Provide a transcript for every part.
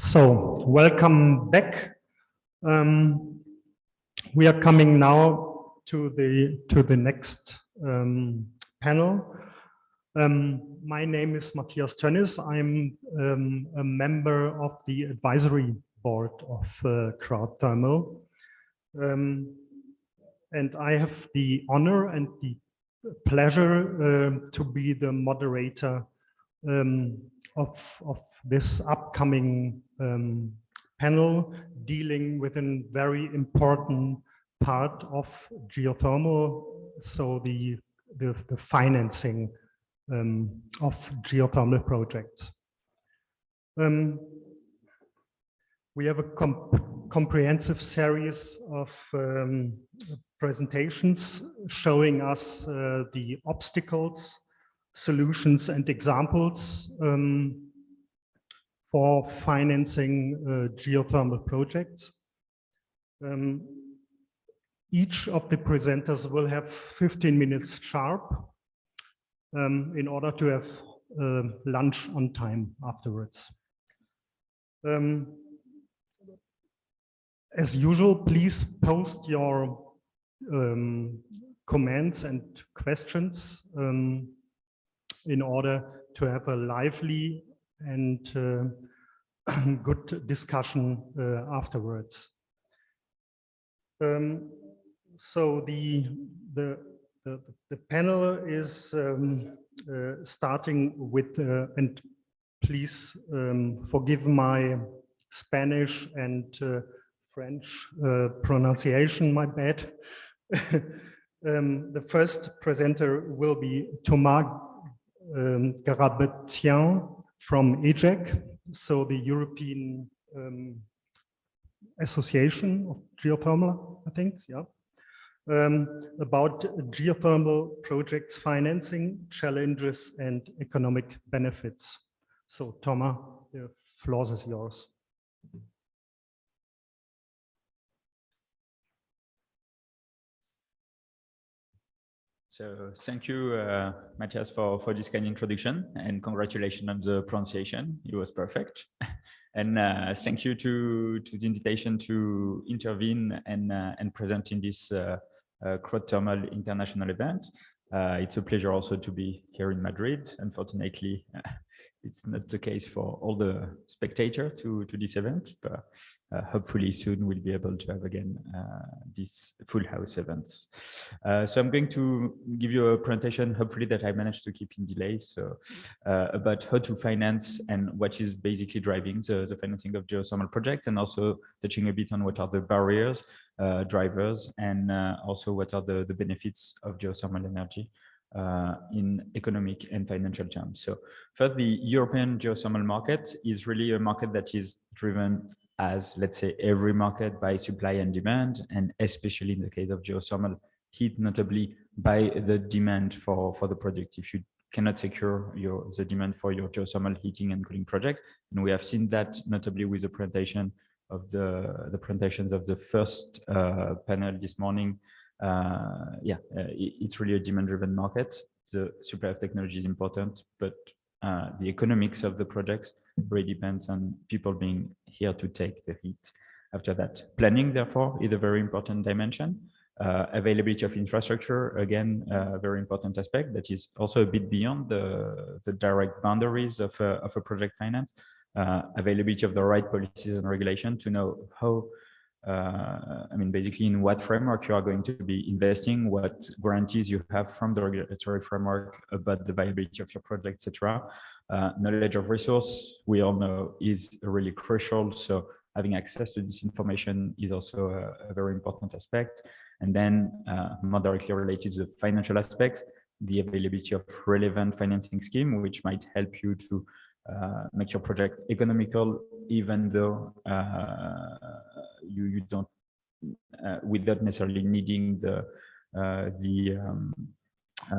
So, welcome back. We are coming now to the next panel. My name is Matthias Toennis. I'm a member of the advisory board of CROWDTHERMAL. And I have the honor and the pleasure to be the moderator of this upcoming panel dealing with a very important part of geothermal, so the financing of geothermal projects. We have a comprehensive series of presentations showing us the obstacles, solutions, and examples for financing geothermal projects. Each of the presenters will have 15 minutes sharp in order to have lunch on time afterwards. As usual, please post your comments and questions in order to have a lively and good discussion afterwards. So the panel is starting with, and please forgive my Spanish and French pronunciation, my bad. The first presenter will be Thomas Garabetian from EGEC, so the European Association of Geothermal, I think, yeah. About geothermal projects financing, challenges, and economic benefits. So, Thomas, the floor is yours. So thank you, Matthias, for this kind of introduction, and congratulations on the pronunciation. It was perfect. And thank you to the invitation to intervene and present in this CROWDTHERMAL international event. It's a pleasure also to be here in Madrid. Unfortunately, it's not the case for all the spectators to this event, but hopefully soon we'll be able to have again these full house events. So I'm going to give you a presentation, hopefully that I managed to keep in delay, so about how to finance and what is basically driving the financing of geothermal projects, and also touching a bit on what are the barriers, drivers, and also what are the benefits of geothermal energy in economic and financial terms. So first, the European geothermal market is really a market that is driven, as let's say every market, by supply and demand, and especially in the case of geothermal heat, notably by the demand for the project. If you cannot secure the demand for your geothermal heating and cooling project, and we have seen that notably with the presentation of the presentations of the first panel this morning. It's really a demand-driven market. The supply of technology is important, but the economics of the projects really depends on people being here to take the heat. After that, planning, therefore, is a very important dimension. Availability of infrastructure, again, a very important aspect that is also a bit beyond the direct boundaries of a project finance. Availability of the right policies and regulation to know how, basically in what framework you are going to be investing, what guarantees you have from the regulatory framework about the viability of your project, etc. Knowledge of resource, we all know, is really crucial. So having access to this information is also a very important aspect. And then more directly related to the financial aspects, the availability of relevant financing scheme, which might help you to make your project economical, even though you don't, without necessarily needing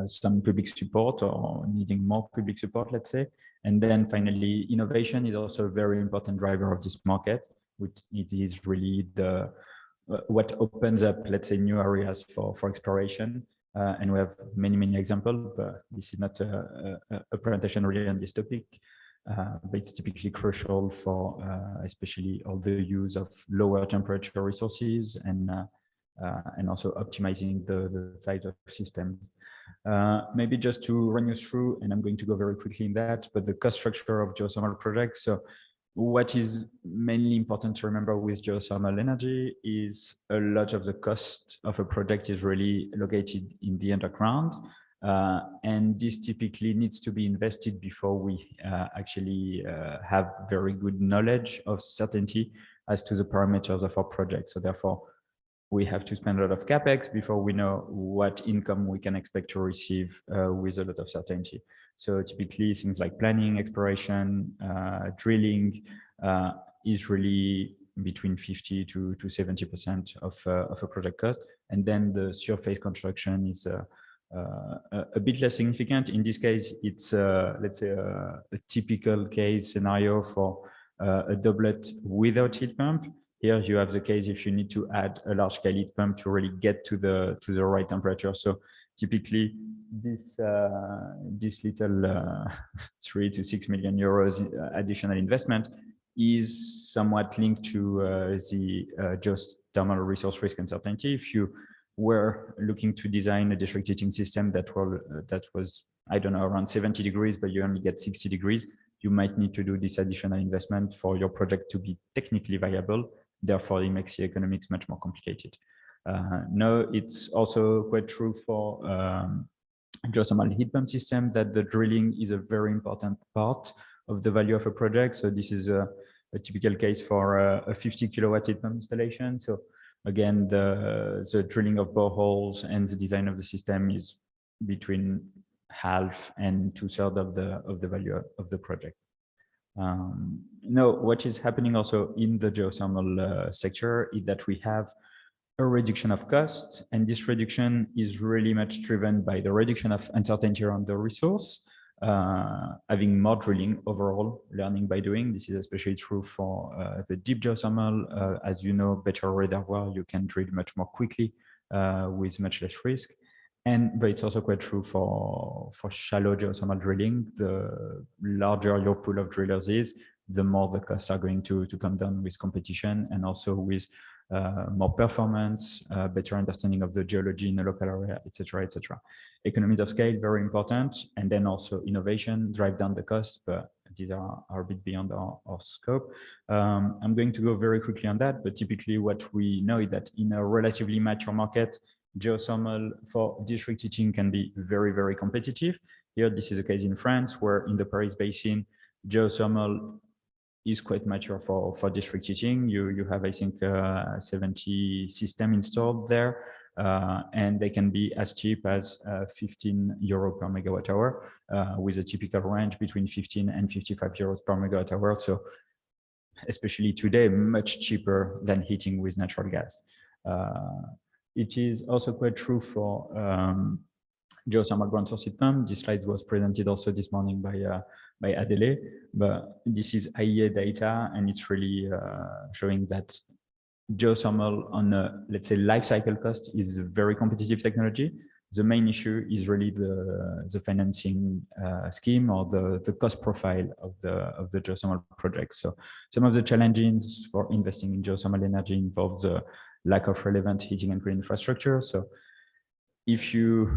some public support or needing more public support, let's say. And then finally, innovation is also a very important driver of this market, which it is really what opens up, let's say, new areas for exploration. And we have many examples, but this is not a presentation really on this topic. but it's typically crucial for especially all the use of lower temperature resources and also optimizing the size of systems. Maybe just to run you through, and I'm going to go very quickly in that, but the cost structure of geothermal projects. So what is mainly important to remember with geothermal energy is a lot of the cost of a project is really located in the underground. And this typically needs to be invested before we actually have very good knowledge of certainty as to the parameters of our project. So therefore, we have to spend a lot of capex before we know what income we can expect to receive with a lot of certainty. So typically things like planning, exploration, drilling is really between 50 to 70% of a project cost. And then the surface construction is a bit less significant. In this case, it's let's say a typical case scenario for a doublet without heat pump. Here you have the case if you need to add a large scale heat pump to really get to the right temperature. So typically this little 3 to 6 million euros additional investment is somewhat linked to the geothermal resource risk uncertainty. If you were looking to design a district heating system that was, I don't know, around 70 degrees, but you only get 60 degrees, you might need to do this additional investment for your project to be technically viable. Therefore, it makes the economics much more complicated. No, it's also quite true for geothermal heat pump system that the drilling is a very important part of the value of a project. So this is a typical case for a 50 kilowatt heat pump installation. So again, the drilling of boreholes and the design of the system is between half and 2/3 of the value of the project. No, what is happening also in the geothermal sector is that we have a reduction of cost, and this reduction is really much driven by the reduction of uncertainty around the resource, having more drilling overall, learning by doing. This is especially true for the deep geothermal. As you know, better reservoir, you can drill much more quickly with much less risk. But it's also quite true for shallow geothermal drilling. The larger your pool of drillers is, the more the costs are going to come down with competition, and also with more performance, better understanding of the geology in the local area, etc., etc. Economies of scale, very important, and then also innovation, drive down the costs, but these are a bit beyond our scope. I'm going to go very quickly on that, but typically what we know is that in a relatively mature market, geothermal for district heating can be very, very competitive. Here, this is a case in France, where in the Paris Basin, geothermal is quite mature for district heating. You have, I think, 70 systems installed there, and they can be as cheap as 15 euro per megawatt hour, with a typical range between 15 and 55 euros per megawatt hour. So especially today, much cheaper than heating with natural gas. It is also quite true for geothermal ground source heat pump. This slide was presented also this morning by Adele, but this is IEA data, and it's really showing that geothermal on a, let's say, life cycle cost is a very competitive technology. The main issue is really the financing scheme, or the cost profile of the geothermal project. So some of the challenges for investing in geothermal energy involve the lack of relevant heating and cooling infrastructure. So if you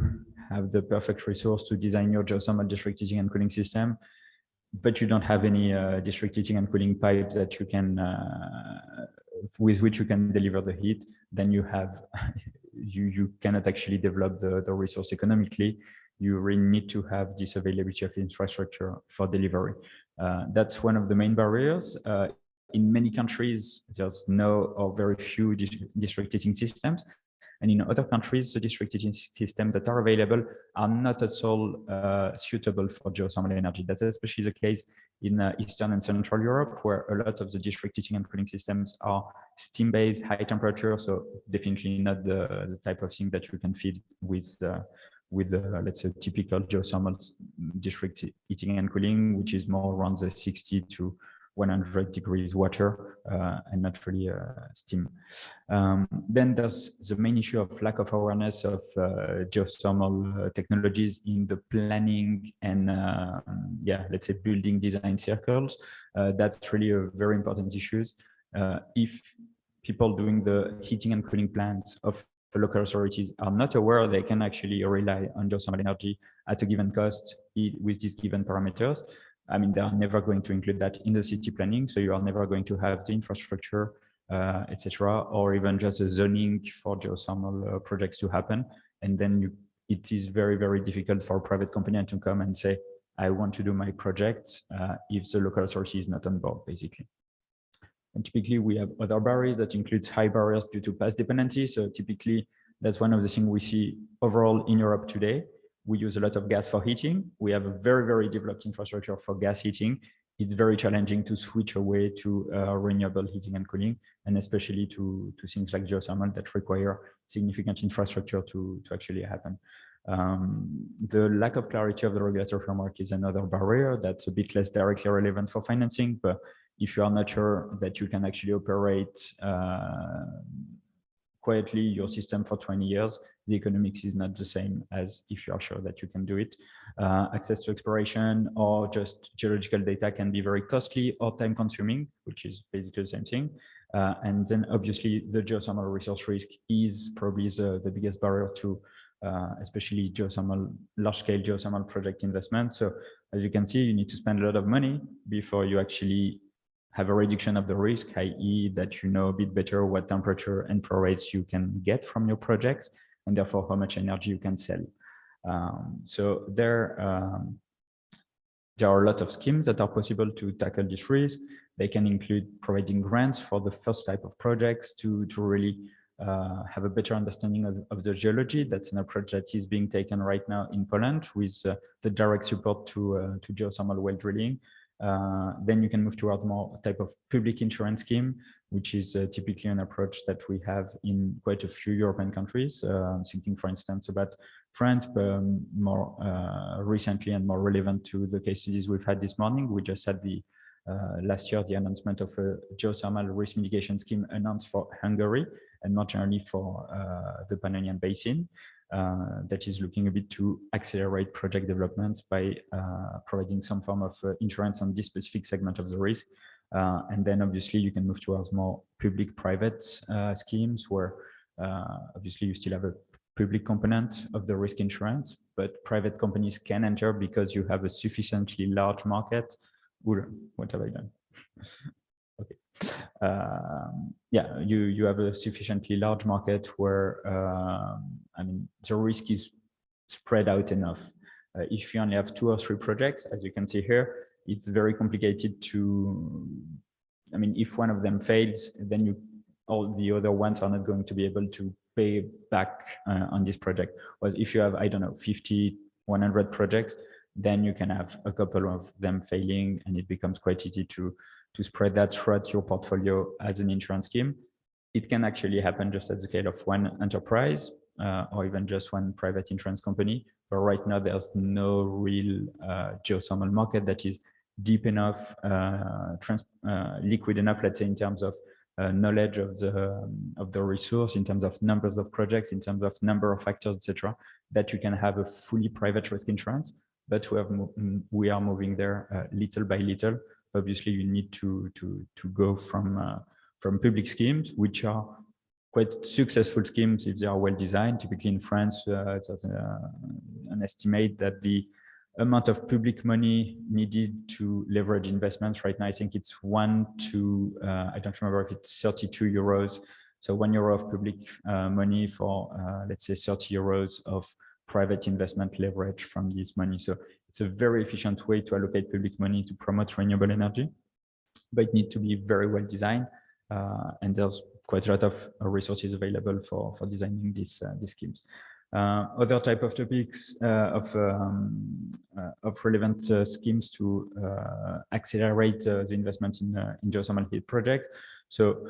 have the perfect resource to design your geothermal district heating and cooling system, but you don't have any district heating and cooling pipes that you can with which you can deliver the heat, then you have you cannot actually develop the resource economically. You really need to have this availability of infrastructure for delivery. That's one of the main barriers. In many countries, there's no or very few district heating systems. And in other countries, the district heating systems that are available are not at all suitable for geothermal energy. That's especially the case in Eastern and Central Europe, where a lot of the district heating and cooling systems are steam-based, high temperature. So definitely not the type of thing that you can feed with let's say, typical geothermal district heating and cooling, which is more around the 60 to 100 degrees water and not really steam. Then there's the main issue of lack of awareness of geothermal technologies in the planning and let's say building design circles. That's really a very important issue. If people doing the heating and cooling plans of the local authorities are not aware, they can actually rely on geothermal energy at a given cost with these given parameters. I mean, they are never going to include that in the city planning, so you are never going to have the infrastructure, etc., or even just a zoning for geothermal projects to happen. And then it is very, very difficult for a private company to come and say, I want to do my project if the local authority is not on board, basically. And typically, we have other barriers that includes high barriers due to past dependency. So typically, that's one of the things we see overall in Europe today. We use a lot of gas for heating. We have a very, very developed infrastructure for gas heating. It's very challenging to switch away to renewable heating and cooling, and especially to things like geothermal that require significant infrastructure to actually happen. The lack of clarity of the regulatory framework is another barrier that's a bit less directly relevant for financing, but if you are not sure that you can actually operate quietly your system for 20 years, the economics is not the same as if you are sure that you can do it. Access to exploration or just geological data can be very costly or time consuming, which is basically the same thing. And then obviously the geothermal resource risk is probably the biggest barrier to especially geothermal, large-scale geothermal project investment. So as you can see, you need to spend a lot of money before you actually have a reduction of the risk, i.e. that you know a bit better what temperature and flow rates you can get from your projects, and therefore how much energy you can sell. So there are a lot of schemes that are possible to tackle this risk. They can include providing grants for the first type of projects to really have a better understanding of the geology. That's an approach that is being taken right now in Poland with the direct support to geothermal well drilling. Then you can move toward more type of public insurance scheme, which is typically an approach that we have in quite a few European countries. I'm thinking, for instance, about France, but more recently and more relevant to the case studies we've had this morning. We just had last year the announcement of a geothermal risk mitigation scheme announced for Hungary and not generally for the Pannonian Basin. That is looking a bit to accelerate project developments by providing some form of insurance on this specific segment of the risk. And then obviously you can move towards more public-private schemes where obviously you still have a public component of the risk insurance, but private companies can enter because you have a sufficiently large market. What have I done? Okay. Yeah, you have a sufficiently large market where I mean the risk is spread out enough. If you only have 2 or 3 projects, as you can see here, it's very complicated to. I mean, if one of them fails, then all the other ones are not going to be able to pay back on this project. Whereas if you have, I don't know, 50, 100 projects, then you can have a couple of them failing, and it becomes quite easy to spread that throughout your portfolio as an insurance scheme. It can actually happen just at the scale of one enterprise or even just one private insurance company. But right now, there's no real geothermal market that is deep enough, liquid enough, let's say, in terms of knowledge of the resource, in terms of numbers of projects, in terms of number of factors, etc., that you can have a fully private risk insurance. But we are moving there little by little. Obviously, you need to go from public schemes, which are quite successful schemes if they are well designed. Typically in France, there's an estimate that the amount of public money needed to leverage investments right now, I think it's I don't remember if it's 32 euros. So €1 of public money for, let's say, 30 euros of private investment leverage from this money. So it's a very efficient way to allocate public money to promote renewable energy, but it needs to be very well designed. And there's quite a lot of resources available for designing these schemes. Other type of topics of relevant schemes to accelerate the investment in geothermal heat projects. So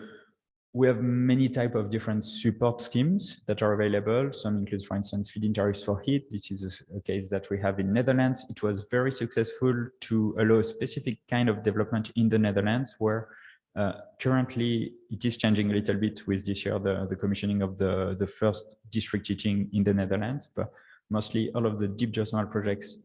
we have many types of different support schemes that are available. Some include, for instance, feed-in tariffs for heat. This is a case that we have in Netherlands. It was very successful to allow a specific kind of development in the Netherlands, where currently it is changing a little bit with this year, the commissioning of the first district heating in the Netherlands. But mostly all of the deep geothermal projects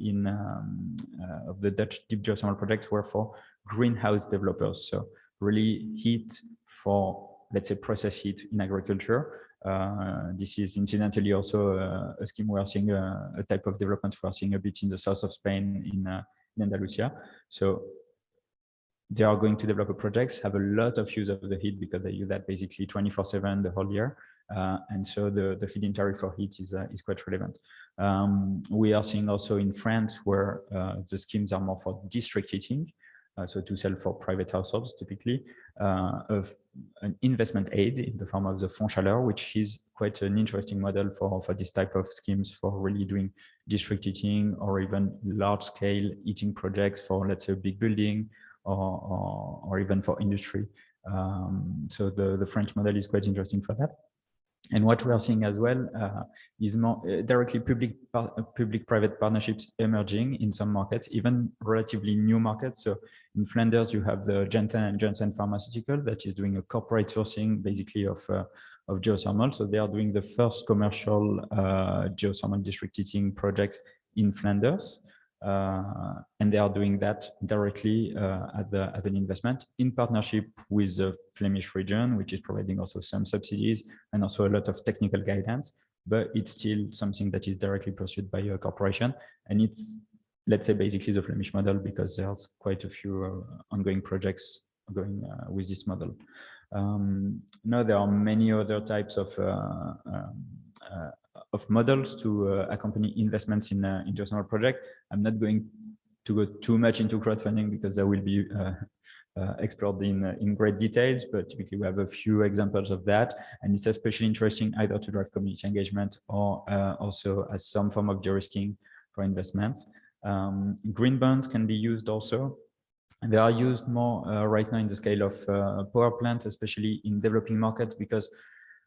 of the Dutch deep geothermal projects were for greenhouse developers. So really heat for, let's say, process heat in agriculture. This is incidentally also a scheme we are seeing, a type of development we are seeing a bit in the south of Spain, in Andalusia. So they are going to develop projects, have a lot of use of the heat because they use that basically 24/7 the whole year. And so the feed-in tariff for heat is quite relevant. We are seeing also in France where the schemes are more for district heating. So to sell for private households, typically, of an investment aid in the form of the Fonds Chaleur, which is quite an interesting model for this type of schemes for really doing district heating or even large-scale heating projects for, let's say, a big building or even for industry. So the French model is quite interesting for that. And what we are seeing as well is more directly public-private partnerships emerging in some markets, even relatively new markets. So in Flanders, you have the Johnson & Johnson pharmaceutical that is doing a corporate sourcing basically of geothermal. So they are doing the first commercial geothermal district heating projects in Flanders. And they are doing that directly at an investment in partnership with the Flemish region, which is providing also some subsidies and also a lot of technical guidance. But it's still something that is directly pursued by a corporation. And it's, let's say, basically the Flemish model because there's quite a few ongoing projects going with this model. Now there are many other types of models to accompany investments in geothermal project. I'm not going to go too much into crowdfunding because that will be explored in great details, but typically we have a few examples of that. And it's especially interesting either to drive community engagement or also as some form of de-risking for investments. Green bonds can be used also. They are used more right now in the scale of power plants, especially in developing markets, because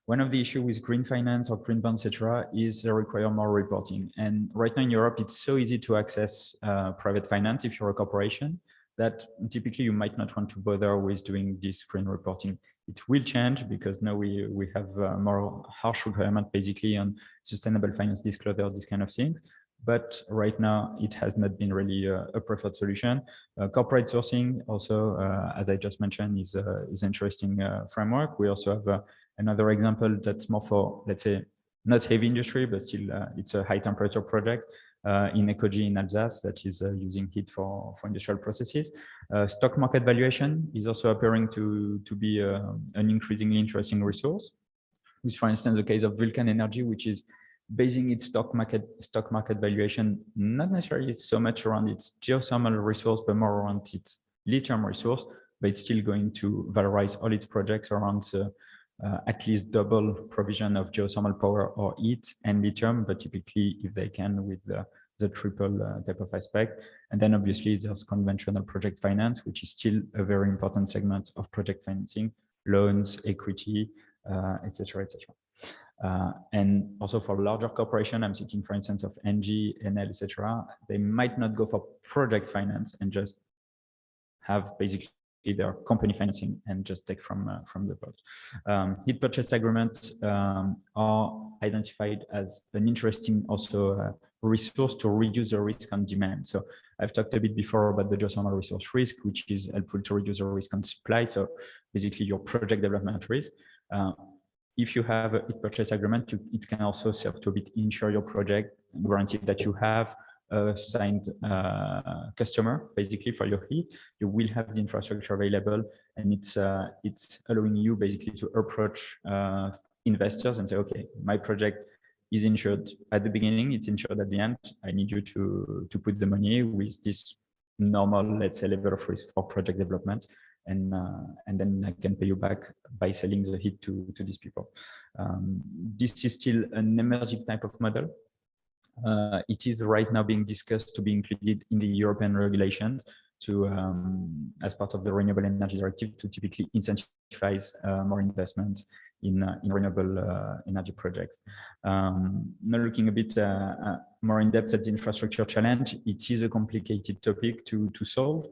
one of the issues with green finance or green bonds, etc., is they require more reporting. And right now in Europe, it's so easy to access private finance if you're a corporation that typically you might not want to bother with doing this green reporting. It will change because now we have more harsh requirement basically on sustainable finance disclosure, these kind of things. But right now it has not been really a preferred solution. Corporate sourcing also, as I just mentioned, is an interesting framework. We also have another example that's more for, let's say, not heavy industry, but still it's a high temperature project in Ecology in Alsace that is using heat for industrial processes. Stock market valuation is also appearing to be an increasingly interesting resource. With, for instance, the case of Vulcan Energy, which is basing its stock market valuation, not necessarily so much around its geothermal resource, but more around its lithium resource, but it's still going to valorize all its projects around at least double provision of geothermal power or heat and lithium, but typically if they can with the triple type of aspect. And then obviously there's conventional project finance, which is still a very important segment of project financing, loans, equity, etc., etc. And also for larger corporation, I'm thinking, for instance, of NG, NL, etc. They might not go for project finance and just have basically their company financing and just take from the pot. Heat purchase agreements are identified as an interesting also resource to reduce the risk on demand. So I've talked a bit before about the geothermal resource risk, which is helpful to reduce the risk on supply. So basically your project development risk. If you have a heat purchase agreement, it can also serve to a bit insure your project, guarantee that you have a signed customer basically for your heat. You will have the infrastructure available, and it's allowing you basically to approach investors and say, okay, my project is insured at the beginning, it's insured at the end. I need you to put the money with this normal, let's say, level of risk for project development. And then I can pay you back by selling the heat to these people. This is still an emerging type of model. It is right now being discussed to be included in the European regulations. to, as part of the Renewable Energy Directive, to typically incentivize more investment in renewable energy projects. Now looking a bit more in depth at the infrastructure challenge, it is a complicated topic to solve.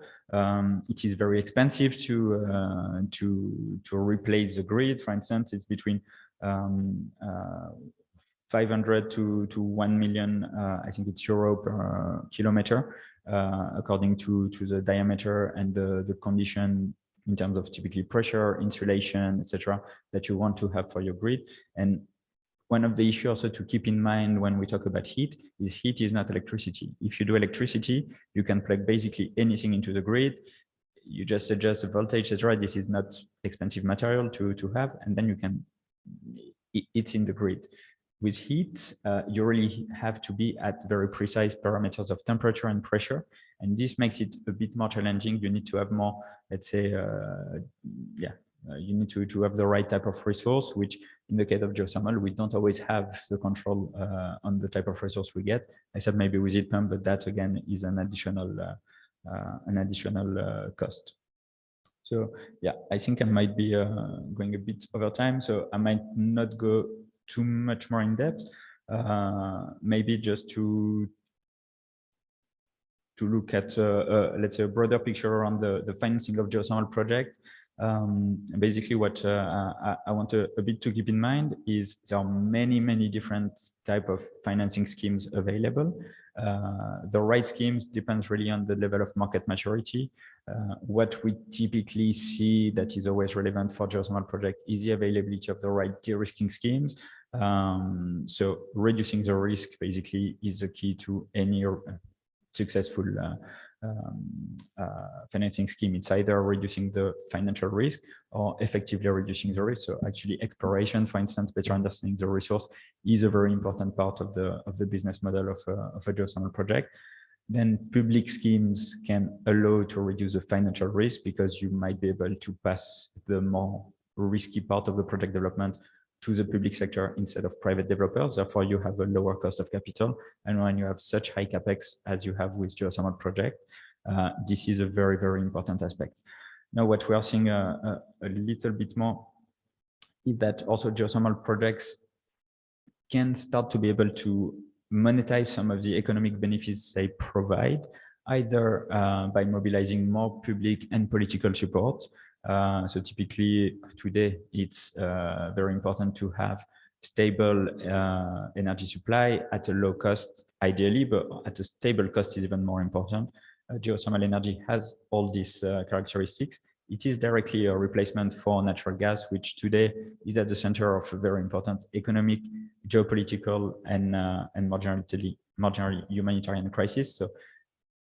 It is very expensive to replace the grid. For instance, it's between 500 to 1 million, I think it's euro per kilometer, according to the diameter and the condition in terms of typically pressure, insulation, etc., that you want to have for your grid. And one of the issues also to keep in mind when we talk about heat is not electricity. If you do electricity, you can plug basically anything into the grid. You just adjust the voltage, etc. This is not expensive material to have, and then you can, it's in the grid. With heat, you really have to be at very precise parameters of temperature and pressure, and this makes it a bit more challenging. You need to have more, let's say, you need to have the right type of resource, which in the case of geothermal, we don't always have the control on the type of resource we get, except maybe with heat pump, but that again is an additional cost. So yeah, I think I might be going a bit over time, so I might not go too much more in depth. Maybe just to look at let's say a broader picture around the financing of geothermal projects. Basically what I want a bit to keep in mind is there are many different type of financing schemes available. The right schemes depends really on the level of market maturity. What we typically see that is always relevant for geothermal project is the availability of the right de-risking schemes. So reducing the risk basically is the key to any successful financing scheme. It's either reducing the financial risk or effectively reducing the risk. So actually exploration, for instance, better understanding the resource is a very important part of the business model of a geothermal project. Then public schemes can allow to reduce the financial risk because you might be able to pass the more risky part of the project development to the public sector instead of private developers. Therefore, you have a lower cost of capital. And when you have such high capex as you have with geothermal project, this is a very important aspect. Now, what we are seeing a little bit more is that also geothermal projects can start to be able to monetize some of the economic benefits they provide, either by mobilizing more public and political support. So typically today it's very important to have stable energy supply at a low cost, ideally, but at a stable cost is even more important. Geothermal energy has all these characteristics. It is directly a replacement for natural gas, which today is at the center of a very important economic, geopolitical, and more generally humanitarian crisis. So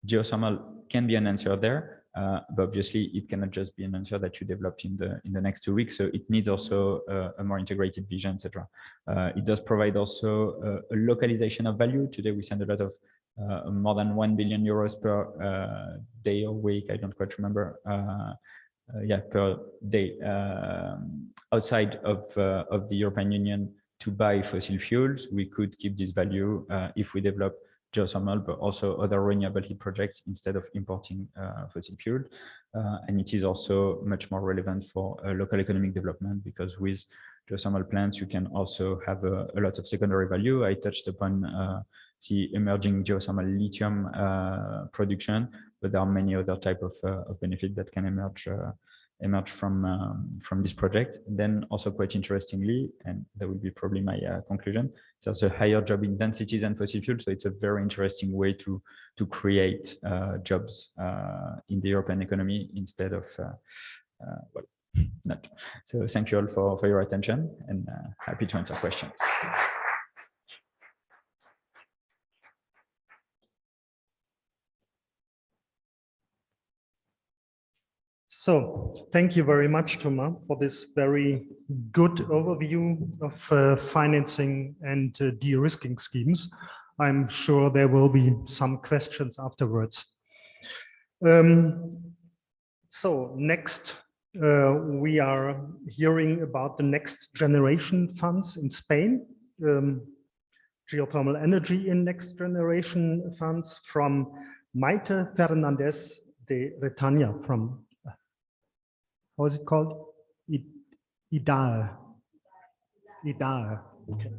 geothermal can be an answer there. But obviously it cannot just be an answer that you developed in the next 2 weeks. So it needs also a more integrated vision, etc. It does provide also a localization of value. Today we send a lot of more than 1 billion euros per day or week. I don't quite remember. Per day outside of the European Union to buy fossil fuels. We could keep this value if we develop geothermal, but also other renewable heat projects instead of importing fossil fuel. And it is also much more relevant for local economic development because with geothermal plants, you can also have a lot of secondary value. I touched upon the emerging geothermal lithium production, but there are many other type of benefit that can emerge from this project. Then also quite interestingly, and that will be probably my conclusion, there's a higher job intensity than fossil fuel. So it's a very interesting way to create jobs in the European economy instead of, well, not. So thank you all for your attention and happy to answer questions. So thank you very much, Thomas, for this very good overview of financing and de-risking schemes. I'm sure there will be some questions afterwards. So next, we are hearing about the next generation funds in Spain, geothermal energy in next generation funds from Maite Fernández de Retana from, how is it called? IDAE. IDAE. Okay.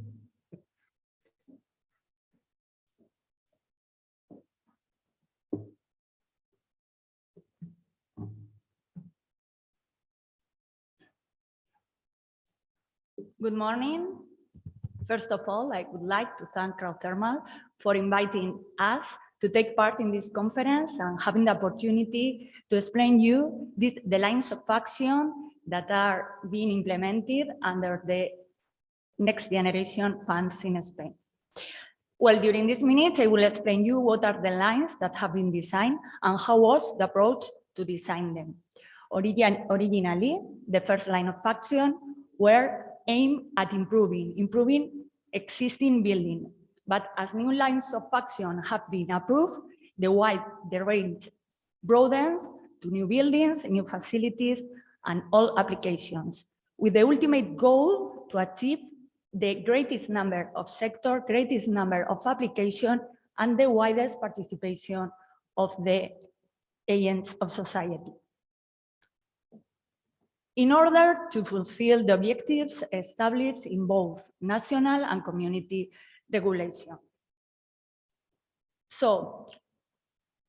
Good morning. First of all, I would like to thank CROWDTHERMAL for inviting us to take part in this conference and having the opportunity to explain you the lines of action that are being implemented under the Next Generation funds in Spain. Well, during these minutes, I will explain you what are the lines that have been designed and how was the approach to design them. Originally, the first line of action were aimed at improving existing building. But as new lines of action have been approved, the range broadens to new buildings, new facilities, and all applications, with the ultimate goal to achieve the greatest number of sector, greatest number of application, and the widest participation of the agents of society. In order to fulfill the objectives established in both national and community regulation. So,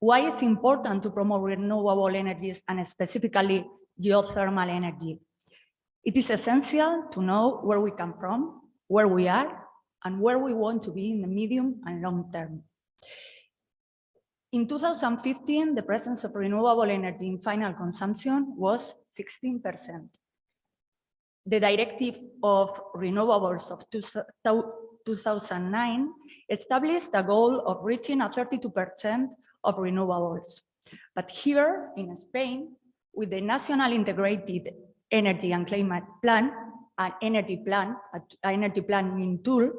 why is it important to promote renewable energies and specifically geothermal energy? It is essential to know where we come from, where we are, and where we want to be in the medium and long term. In 2015, the presence of renewable energy in final consumption was 16%. The Directive of Renewables of 2009 established a goal of reaching a 32% of renewables. But here in Spain, with the National Integrated Energy and Climate Plan, an energy planning tool,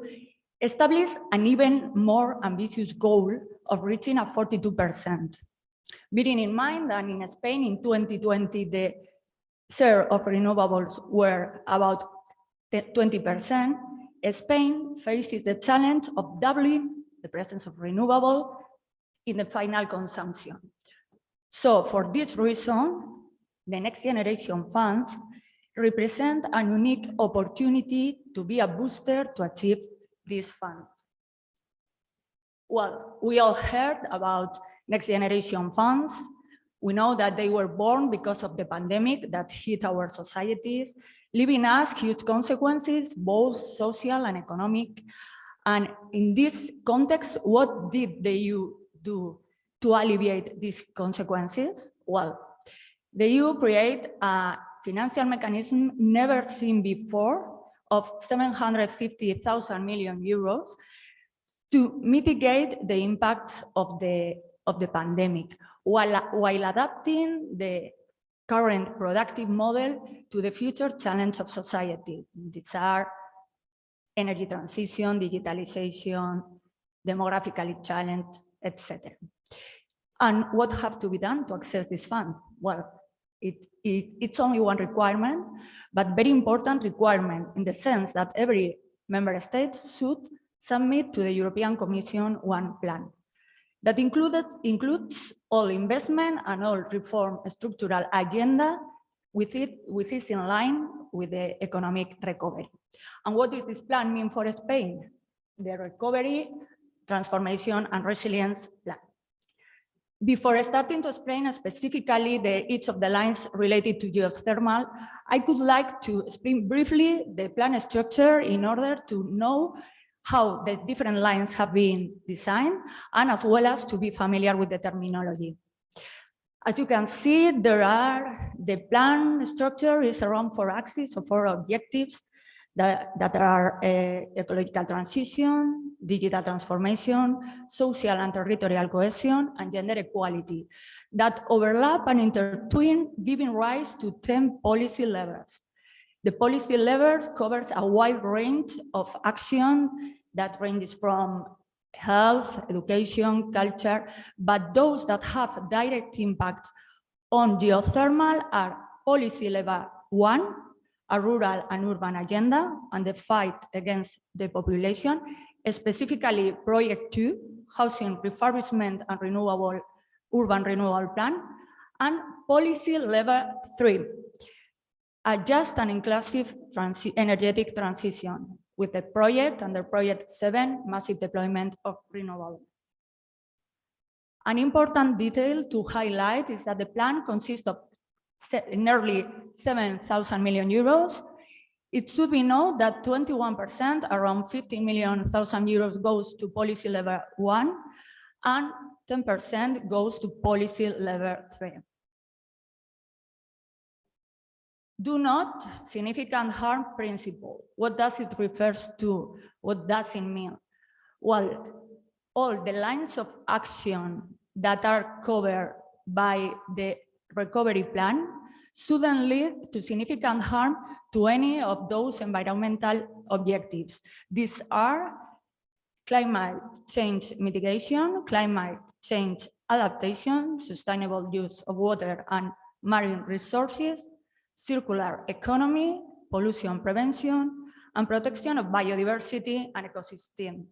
established an even more ambitious goal of reaching a 42%. Bearing in mind that in Spain in 2020, the share of renewables were about 20%, Spain faces the challenge of doubling the presence of renewable in the final consumption. So for this reason, the Next Generation funds represent a unique opportunity to be a booster to achieve this fund. Well, we all heard about Next Generation funds. We know that they were born because of the pandemic that hit our societies, leaving us huge consequences, both social and economic. And in this context, what did the EU do to alleviate these consequences? Well, the EU created a financial mechanism never seen before of 750,000 million euros to mitigate the impacts of the pandemic, while adapting the current productive model to the future challenge of society. These are energy transition, digitalization, demographically challenge, etc. And what have to be done to access this fund? Well, it's only one requirement, but very important requirement in the sense that every member state should submit to the European Commission one plan that includes all investment and all reform structural agenda which is in line with the economic recovery. And what does this plan mean for Spain? The Recovery, Transformation and Resilience Plan. Before starting to explain specifically each of the lines related to geothermal, I would like to explain briefly the plan structure in order to know how the different lines have been designed and as well as to be familiar with the terminology. As you can see, the plan structure is around 4 axes or 4 objectives that are ecological transition, digital transformation, social and territorial cohesion, and gender equality that overlap and intertwine, giving rise to 10 policy levels. The policy levels covers a wide range of action that ranges from health, education, culture, but those that have direct impact on geothermal are policy level 1, a rural and urban agenda, and the fight against depopulation, specifically project 2, housing refurbishment and urban renewal plan, And policy level 3, a just and inclusive energetic transition with the project under project 7, massive deployment of renewable. An important detail to highlight is that the plan consists of nearly 7,000 million euros. It should be known that 21%, around 15 million euros, goes to policy level 1, and 10% goes to policy level 3. Do not significant harm principle. What does it refer to? What does it mean? Well, all the lines of action that are covered by the recovery plan shouldn't lead to significant harm to any of those environmental objectives. These are climate change mitigation, climate change adaptation, sustainable use of water and marine resources, circular economy, pollution prevention, and protection of biodiversity and ecosystem.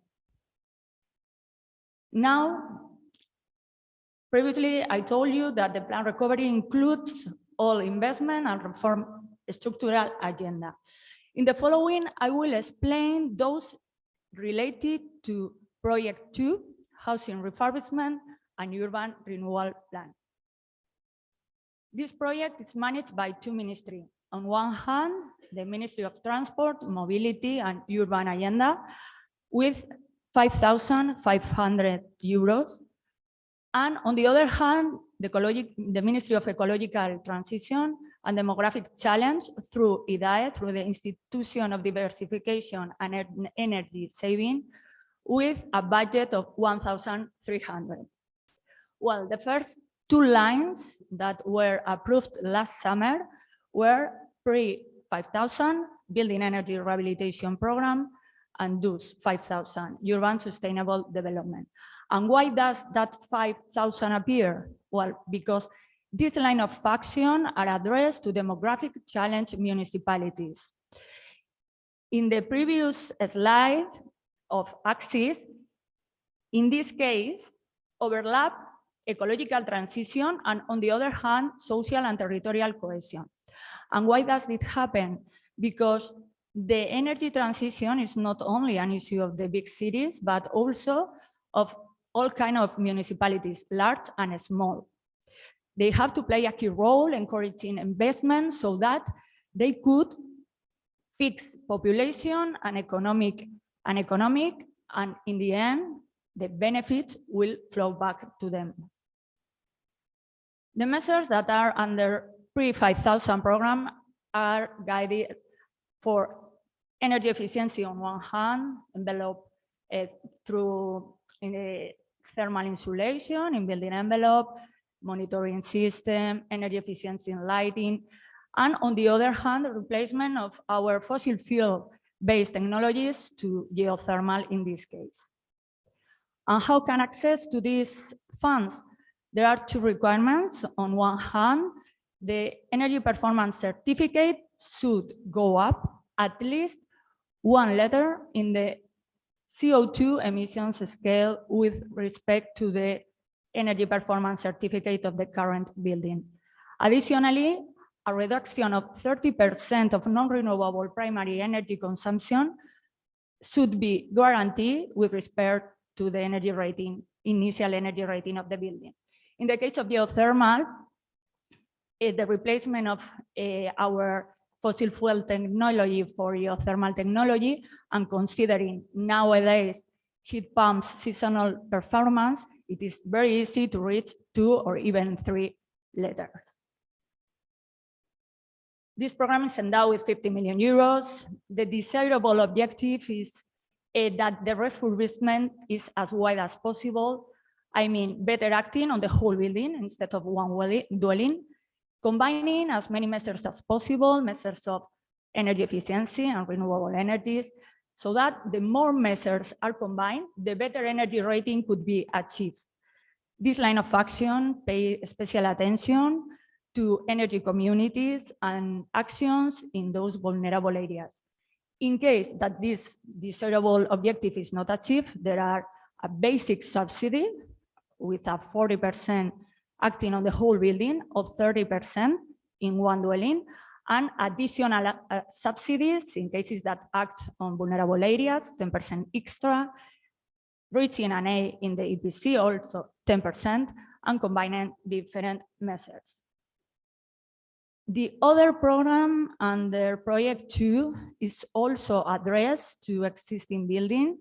Now, previously I told you that the plan recovery includes all investment and reform structural agenda. In the following, I will explain those related to Project 2, Housing Refurbishment and Urban Renewal Plan. This project is managed by two ministries. On one hand, the Ministry of Transport, Mobility and Urban Agenda with 5,500 euros. And on the other hand, the Ministry of Ecological Transition and Demographic Challenge through IDAE, through the Institution of Diversification and Energy Saving, with a budget of 1,300. Well, the first two lines that were approved last summer were pre-5,000 Building Energy Rehabilitation Program and those 5,000 Urban Sustainable Development. And why does that 5,000 appear? Well, because this line of action are addressed to demographic challenge municipalities. In the previous slide of axis, in this case, overlap ecological transition and on the other hand, social and territorial cohesion. And why does it happen? Because the energy transition is not only an issue of the big cities, but also of all kinds of municipalities, large and small. They have to play a key role encouraging investment so that they could fix population and economic, and in the end, the benefits will flow back to them. The measures that are under pre-5,000 program are guided for energy efficiency on one hand, envelope through in the thermal insulation, in building envelope, monitoring system, energy efficiency in lighting, and on the other hand, the replacement of our fossil fuel-based technologies to geothermal in this case. And how can access to these funds? There are two requirements. On one hand, the energy performance certificate should go up at least one letter in the CO2 emissions scale with respect to the energy performance certificate of the current building. Additionally, a reduction of 30% of non-renewable primary energy consumption should be guaranteed with respect to the energy rating, initial energy rating of the building. In the case of geothermal, the replacement of our fossil fuel technology for geothermal technology, and considering nowadays heat pumps seasonal performance, it is very easy to reach 2 or even 3 letters. This program is endowed with 50 million euros. The desirable objective is that the refurbishment is as wide as possible. I mean, better acting on the whole building instead of one dwelling, combining as many measures as possible, measures of energy efficiency and renewable energies, so that the more measures are combined, the better energy rating could be achieved. This line of action pays special attention to energy communities and actions in those vulnerable areas. In case that this desirable objective is not achieved, there are a basic subsidy with a 40% acting on the whole building of 30% in one dwelling, and additional subsidies in cases that act on vulnerable areas, 10% extra, reaching an A in the EPC, also 10%, and combining different measures. The other program under Project 2 is also addressed to existing building,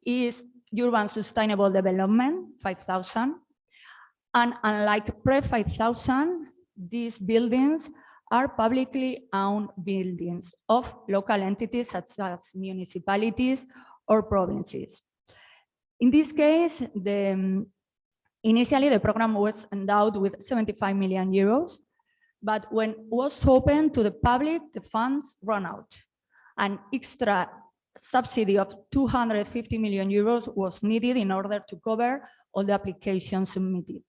is Urban Sustainable Development 5000. And unlike Pre-5000, these buildings are publicly owned buildings of local entities such as municipalities or provinces. In this case, initially the program was endowed with 75 million euros, but when it was open to the public, the funds ran out. An extra subsidy of 250 million euros was needed in order to cover all the applications submitted.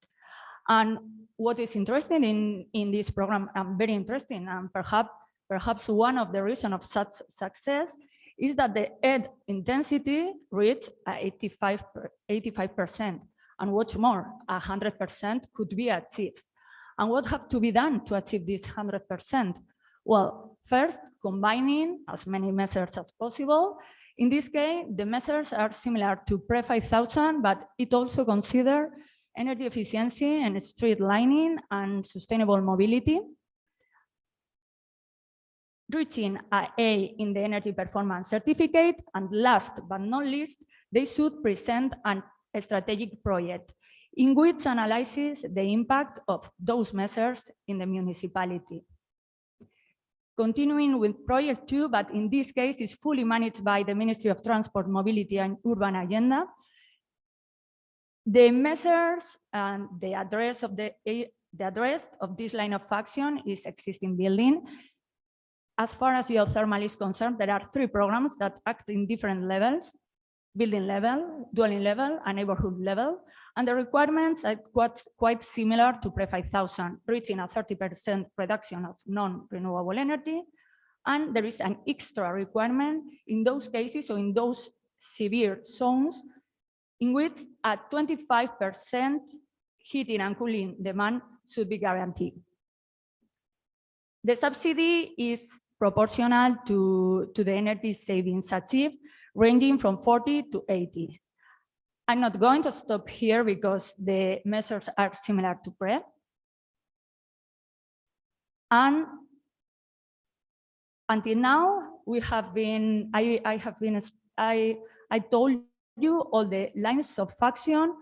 And what is interesting in this program, very interesting, and perhaps one of the reasons of such success is that the ed intensity reached 85%, and what's more, 100% could be achieved. And what have to be done to achieve this 100%? Well, first, combining as many measures as possible. In this case, the measures are similar to Pre-5000, but it also considers energy efficiency and street lining and sustainable mobility. Reaching an A in the energy performance certificate, and last but not least, they should present a strategic project in which analyzes the impact of those measures in the municipality. Continuing with Project 2, but in this case is fully managed by the Ministry of Transport, Mobility and Urban Agenda. The measures and the address of this line of action is existing building. As far as geothermal is concerned, there are 3 programs that act in different levels: building level, dwelling level, and neighborhood level. And the requirements are quite similar to Pre-5000, reaching a 30% reduction of non-renewable energy. And there is an extra requirement in those cases, or in those severe zones, in which a 25% heating and cooling demand should be guaranteed. The subsidy is proportional to the energy savings achieved, ranging from 40 to 80. I'm not going to stop here because the measures are similar to PRE. And until now, I told you all the lines of action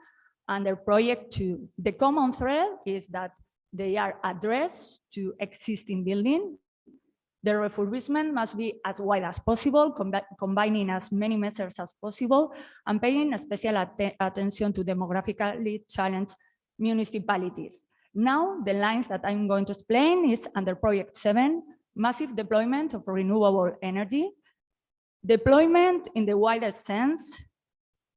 under Project 2. The common thread is that they are addressed to existing building. The refurbishment must be as wide as possible, combining as many measures as possible, and paying special attention to demographically challenged municipalities. Now, the lines that I'm going to explain is under Project 7, massive deployment of renewable energy. Deployment in the widest sense,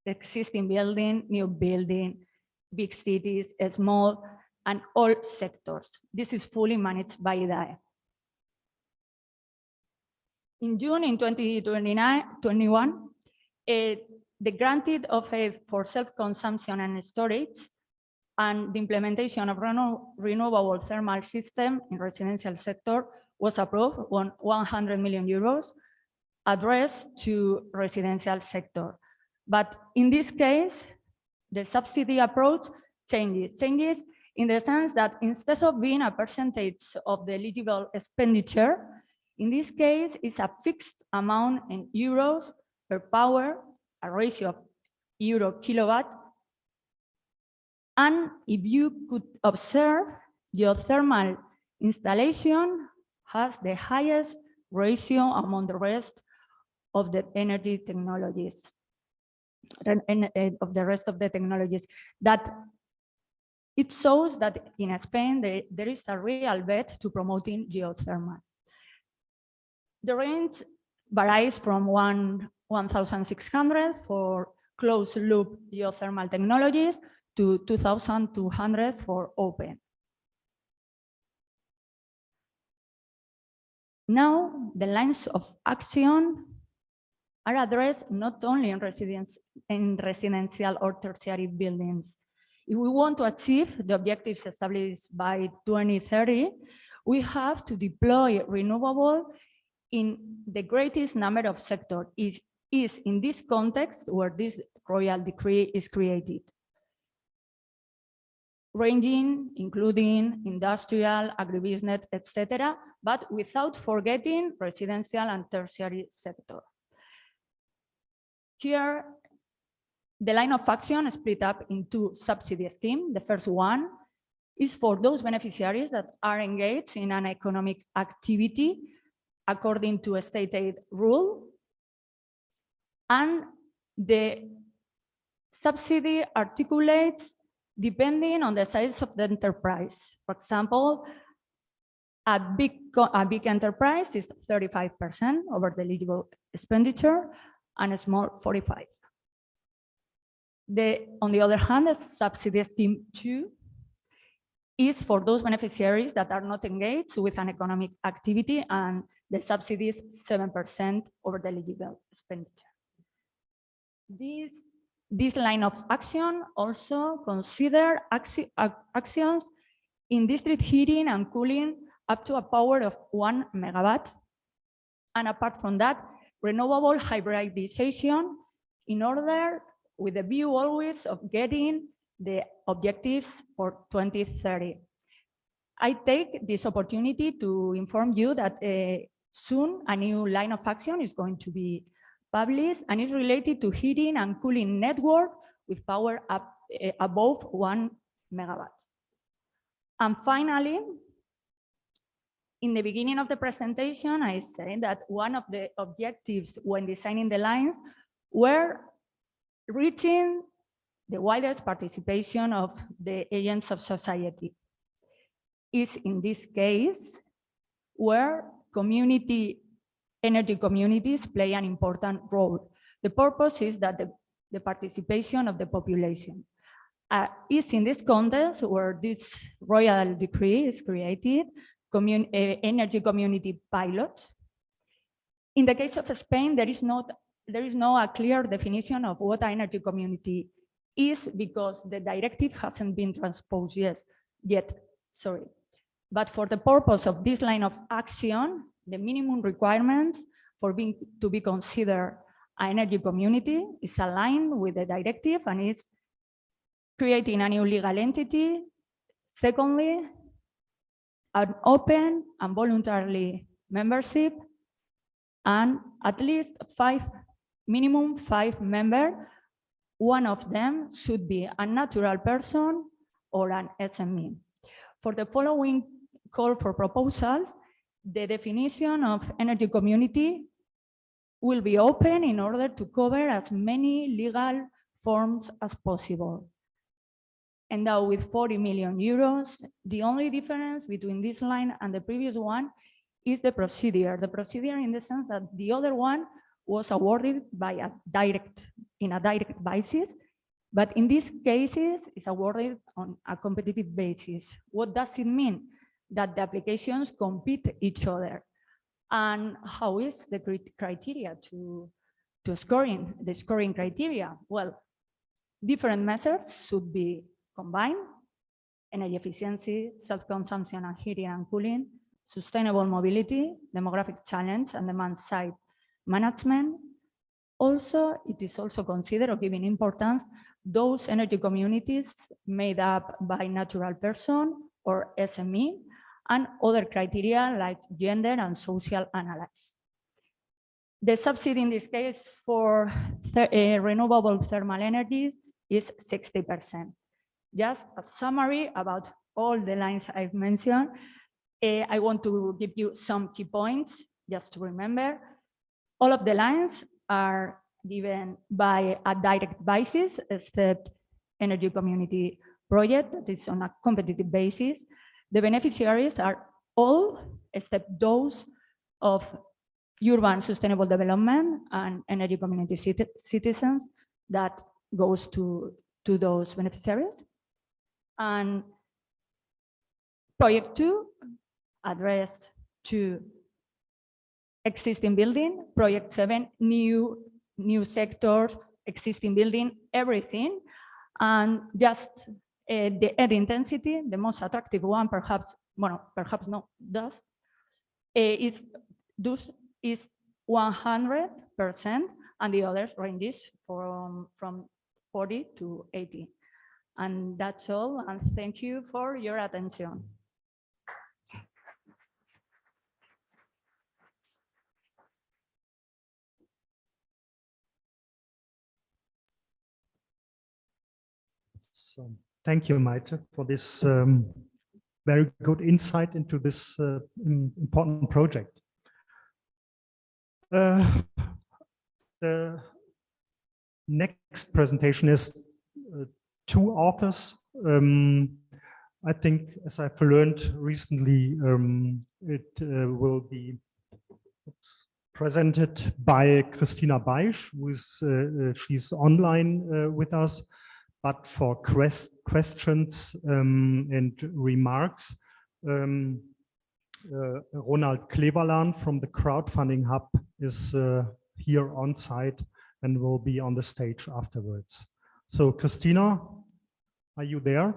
existing building, new building, big cities, small, and all sectors. This is fully managed by IDAE. In June in 2021, the granted of aid for self-consumption and storage and the implementation of renewable thermal system in residential sector was approved on 100 million euros addressed to residential sector. But in this case, the subsidy approach changes in the sense that instead of being a percentage of the eligible expenditure, in this case, it's a fixed amount in euros per power, a ratio of euro kilowatt. And if you could observe, geothermal installation has the highest ratio among the rest of the energy technologies, that it shows that in Spain, there is a real bet to promoting geothermal. The range varies from 1,600 for closed loop geothermal technologies to 2,200 for open. Now, the lines of action are addressed not only in residential or tertiary buildings. If we want to achieve the objectives established by 2030, we have to deploy renewable in the greatest number of sectors. It is in this context where this royal decree is created, ranging, including industrial, agribusiness, etc., but without forgetting residential and tertiary sector. Here, the line of action is split up into subsidy schemes. The first one is for those beneficiaries that are engaged in an economic activity according to a state aid rule. And the subsidy articulates depending on the size of the enterprise. For example, a big enterprise is 35% over the eligible expenditure and a small 45%. On the other hand, the subsidy scheme 2 is for those beneficiaries that are not engaged with an economic activity, and the subsidy is 7% over the eligible expenditure. This line of action also consider actions in district heating and cooling up to a power of 1 megawatt. And apart from that, renewable hybridization in order with the view always of getting the objectives for 2030. I take this opportunity to inform you that soon a new line of action is going to be published and is related to heating and cooling network with power up above 1 megawatt. And finally, in the beginning of the presentation, I said that one of the objectives when designing the lines were reaching the widest participation of the agents of society. Is in this case where energy communities play an important role. The purpose is that the participation of the population is in this context where this royal decree is created, energy community pilots. In the case of Spain, there is no a clear definition of what an energy community is because the directive hasn't been transposed yet. Sorry. But for the purpose of this line of action, the minimum requirements for to be considered an energy community is aligned with the directive and is creating a new legal entity. Secondly, an open and voluntary membership, and at least minimum 5 members. One of them should be a natural person or an SME. For the following call for proposals, the definition of energy community will be open in order to cover as many legal forms as possible. And now with 40 million euros, the only difference between this line and the previous one is the procedure. The procedure in the sense that the other one was awarded by in a direct basis, but in these cases it's awarded on a competitive basis. What does it mean? That the applications compete each other. And how is the criteria to scoring, the scoring criteria? Well, different methods should be combined: energy efficiency, self-consumption and heating and cooling, sustainable mobility, demographic challenge and demand side management. Also, it is also considered or given importance those energy communities made up by natural person or SME, and other criteria like gender and social analysis. The subsidy in this case for renewable thermal energies is 60%. Just a summary about all the lines I've mentioned. I want to give you some key points just to remember. All of the lines are given by a direct basis, except energy community project that is on a competitive basis. The beneficiaries are all except those of urban sustainable development and energy community citizens that goes to those beneficiaries. And project 2 addressed to existing building, project 7 new sectors, existing building, everything. And just The air intensity, the most attractive one, perhaps, well, perhaps not, is 100%, and the others ranges from 40 to 80. And that's all, and thank you for your attention. So, thank you, Maite, for this very good insight into this important project. The next presentation is two authors. I think, as I've learned recently, it will be presented by Christina Baisch, she's online with us. But for questions and remarks, Ronald Kleverlaan from the Crowdfunding Hub is here on site and will be on the stage afterwards. So, Christina, are you there?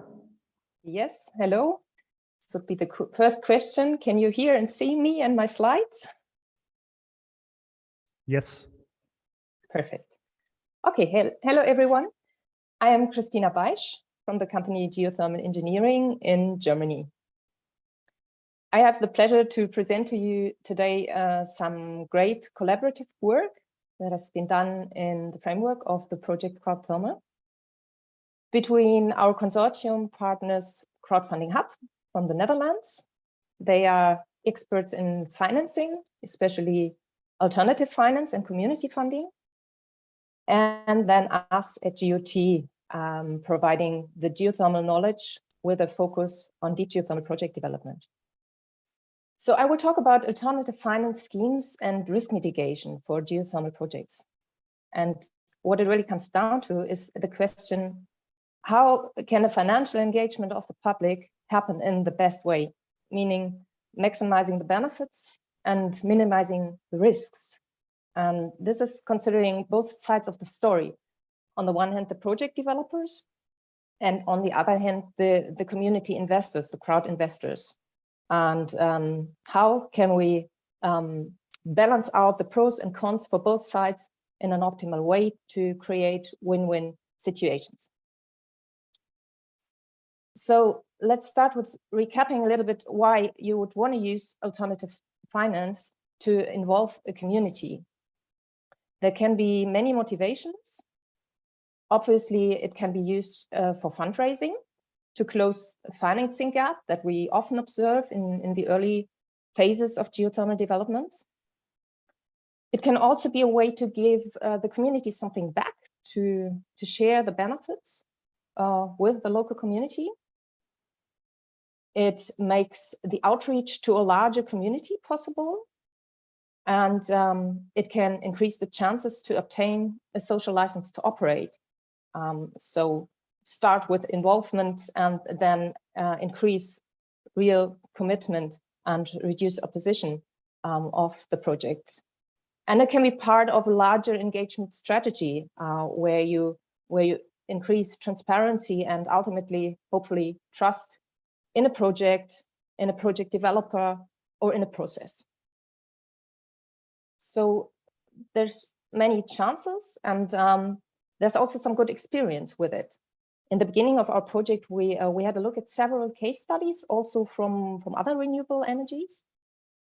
Yes, hello. This would be the first question. Can you hear and see me and my slides? Yes. Perfect. Okay, hello everyone. I am Christina Baisch from the company Geothermal Engineering in Germany. I have the pleasure to present to you today some great collaborative work that has been done in the framework of the project CROWDTHERMAL between our consortium partners Crowdfunding Hub from the Netherlands. They are experts in financing, especially alternative finance and community funding. And then us at GeoT, providing the geothermal knowledge with a focus on deep geothermal project development. So I will talk about alternative finance schemes and risk mitigation for geothermal projects. And what it really comes down to is the question, how can a financial engagement of the public happen in the best way, meaning maximizing the benefits and minimizing the risks? And this is considering both sides of the story. On the one hand, the project developers, and on the other hand, the community investors, the crowd investors. And how can we balance out the pros and cons for both sides in an optimal way to create win-win situations? So let's start with recapping a little bit why you would want to use alternative finance to involve a community. There can be many motivations. Obviously, it can be used for fundraising to close a financing gap that we often observe in the early phases of geothermal development. It can also be a way to give the community something back, to share the benefits with the local community. It makes the outreach to a larger community possible. And it can increase the chances to obtain a social license to operate. So start with involvement and then increase real commitment and reduce opposition of the project. And it can be part of a larger engagement strategy where you increase transparency and ultimately, hopefully, trust in a project developer, or in a process. So there's many chances, and there's also some good experience with it. In the beginning of our project, we had a look at several case studies, also from other renewable energies,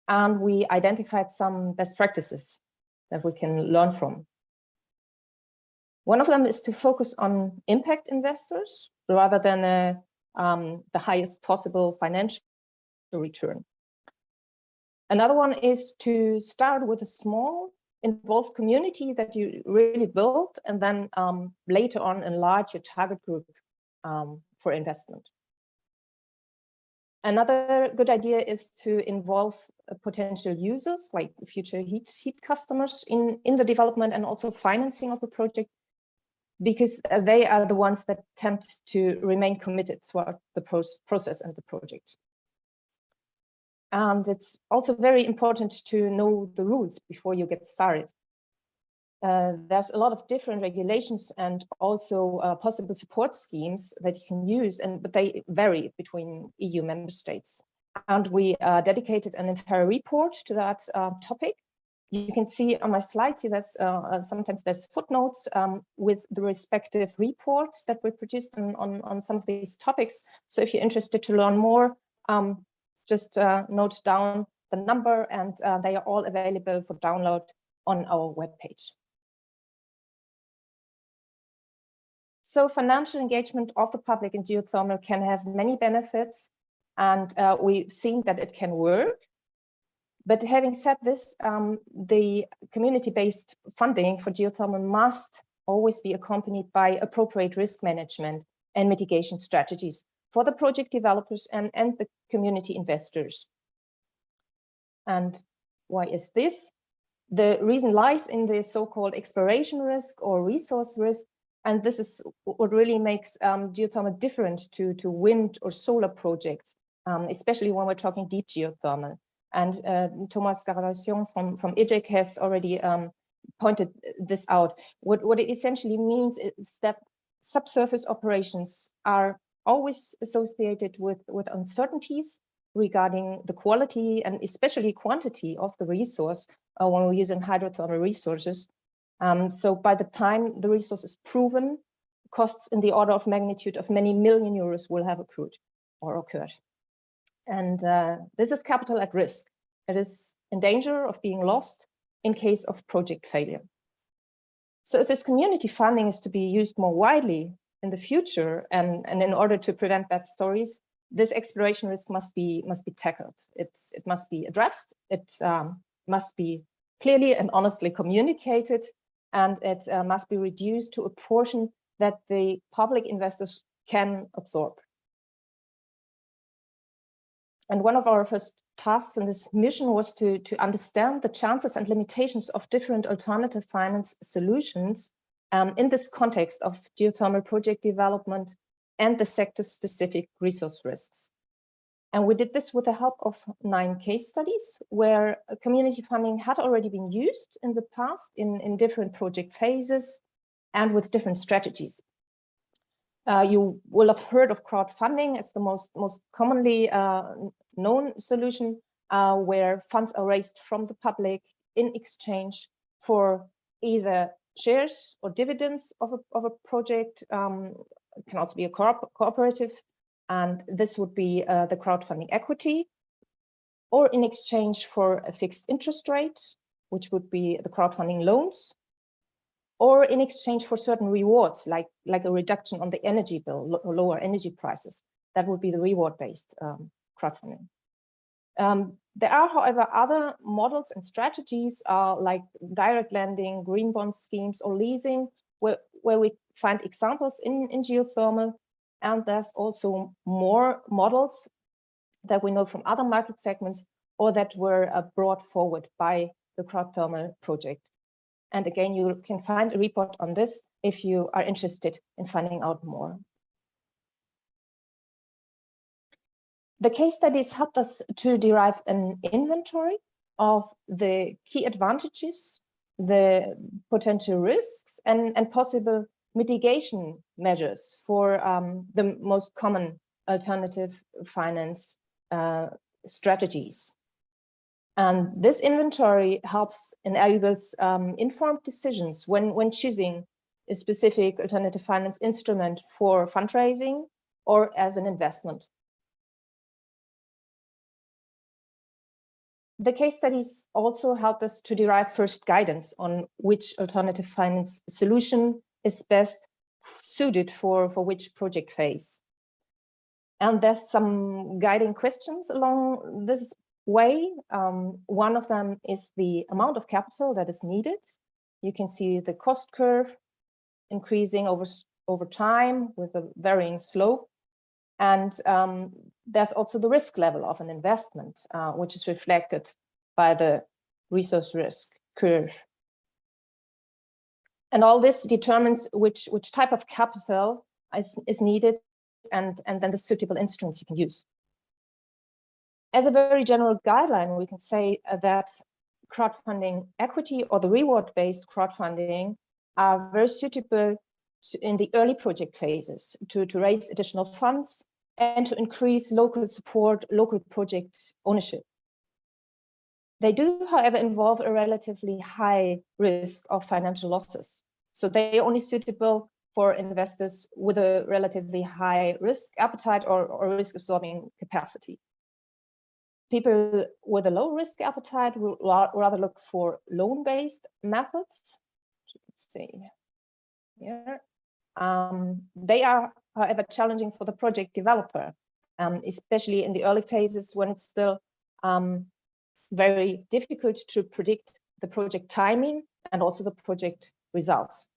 and we identified some best practices that we can learn from. One of them is to focus on impact investors rather than the highest possible financial return. Another one is to start with a small involved community that you really build, and then later on enlarge your target group for investment. Another good idea is to involve potential users like future heat customers in the development and also financing of a project, because they are the ones that tend to remain committed throughout the process and the project. And it's also very important to know the rules before you get started. there's a lot of different regulations and also possible support schemes that you can use, but they vary between EU member states. And we dedicated an entire report to that topic. You can see on my slides here, sometimes there's footnotes with the respective reports that we produced on some of these topics. So if you're interested to learn more, just note down the number, and they are all available for download on our webpage. So financial engagement of the public in geothermal can have many benefits, and we've seen that it can work. But having said this, the community-based funding for geothermal must always be accompanied by appropriate risk management and mitigation strategies for the project developers and the community investors. And why is this? The reason lies in the so-called exploration risk or resource risk. And this is what really makes geothermal different to wind or solar projects, especially when we're talking deep geothermal. And Thomas Garabetian from EGEC has already pointed this out. What it essentially means is that subsurface operations are always associated with uncertainties regarding the quality and especially quantity of the resource when we're using hydrothermal resources. So by the time the resource is proven, costs in the order of magnitude of many million euros will have accrued or occurred. And this is capital at risk. It is in danger of being lost in case of project failure. So if this community funding is to be used more widely in the future, and in order to prevent bad stories, this exploration risk must be tackled. It must be addressed. It must be clearly and honestly communicated, and it must be reduced to a portion that the public investors can absorb. And one of our first tasks in this mission was to understand the chances and limitations of different alternative finance solutions in this context of geothermal project development and the sector-specific resource risks. And we did this with the help of 9 case studies where community funding had already been used in the past in different project phases and with different strategies. You will have heard of crowdfunding as the most commonly known solution, where funds are raised from the public in exchange for either shares or dividends of a project. It can also be a cooperative, and this would be the crowdfunding equity, or in exchange for a fixed interest rate, which would be the crowdfunding loans, or in exchange for certain rewards, like a reduction on the energy bill, or lower energy prices. That would be the reward-based crowdfunding. There are, however, other models and strategies like direct lending, green bond schemes, or leasing, where we find examples in geothermal. And there's also more models that we know from other market segments or that were brought forward by the CROWDTHERMAL project. And again, you can find a report on this if you are interested in finding out more. The case studies helped us to derive an inventory of the key advantages, the potential risks, and possible mitigation measures for the most common alternative finance strategies. And this inventory enables informed decisions when choosing a specific alternative finance instrument for fundraising or as an investment. The case studies also helped us to derive first guidance on which alternative finance solution is best suited for which project phase. And there's some guiding questions along this way. One of them is the amount of capital that is needed. You can see the cost curve increasing over time with a varying slope. And there's also the risk level of an investment, which is reflected by the resource risk curve. And all this determines which type of capital is needed and then the suitable instruments you can use. As a very general guideline, we can say that crowdfunding equity or the reward-based crowdfunding are very suitable in the early project phases to raise additional funds and to increase local support, local project ownership. They do, however, involve a relatively high risk of financial losses. So they are only suitable for investors with a relatively high risk appetite or risk absorbing capacity. People with a low risk appetite will rather look for loan-based methods. Let's see here. They are, however, challenging for the project developer, especially in the early phases when it's still very difficult to predict the project timing and also the project results.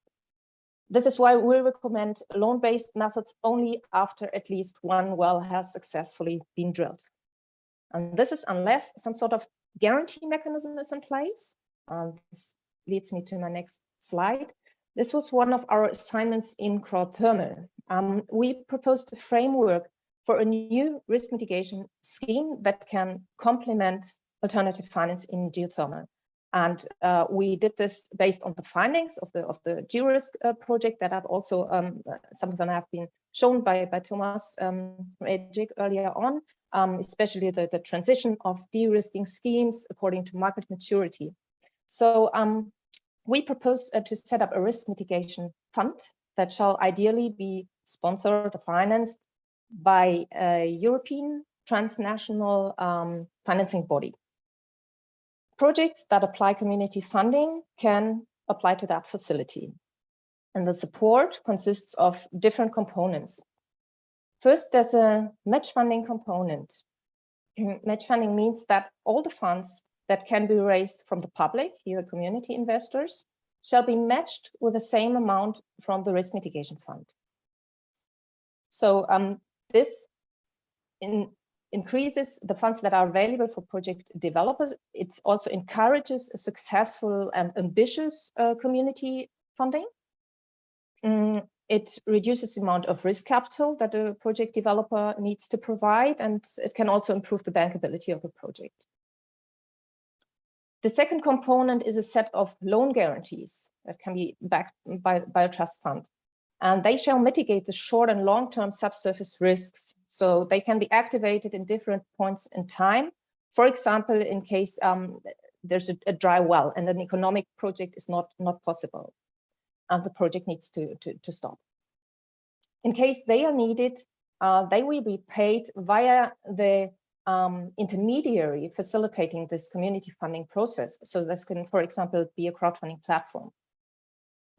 This is why we recommend loan-based methods only after at least one well has successfully been drilled. And this is unless some sort of guarantee mechanism is in place. This leads me to my next slide. This was one of our assignments in CROWDTHERMAL. We proposed a framework for a new risk mitigation scheme that can complement alternative finance in geothermal. And we did this based on the findings of the GeoRisk project that have also, some of them have been shown by Thomas from EGEC earlier on, especially the transition of de-risking schemes according to market maturity. So we propose to set up a risk mitigation fund that shall ideally be sponsored or financed by a European transnational financing body. Projects that apply community funding can apply to that facility. And the support consists of different components. First, there's a match funding component. Match funding means that all the funds that can be raised from the public, here community investors, shall be matched with the same amount from the risk mitigation fund. So this increases the funds that are available for project developers. It also encourages a successful and ambitious community funding. It reduces the amount of risk capital that a project developer needs to provide, and it can also improve the bankability of a project. The second component is a set of loan guarantees that can be backed by a trust fund. And they shall mitigate the short and long-term subsurface risks. So they can be activated in different points in time. For example, in case there's a dry well and an economic project is not possible, and the project needs to stop. In case they are needed, they will be paid via the intermediary facilitating this community funding process. So this can, for example, be a crowdfunding platform.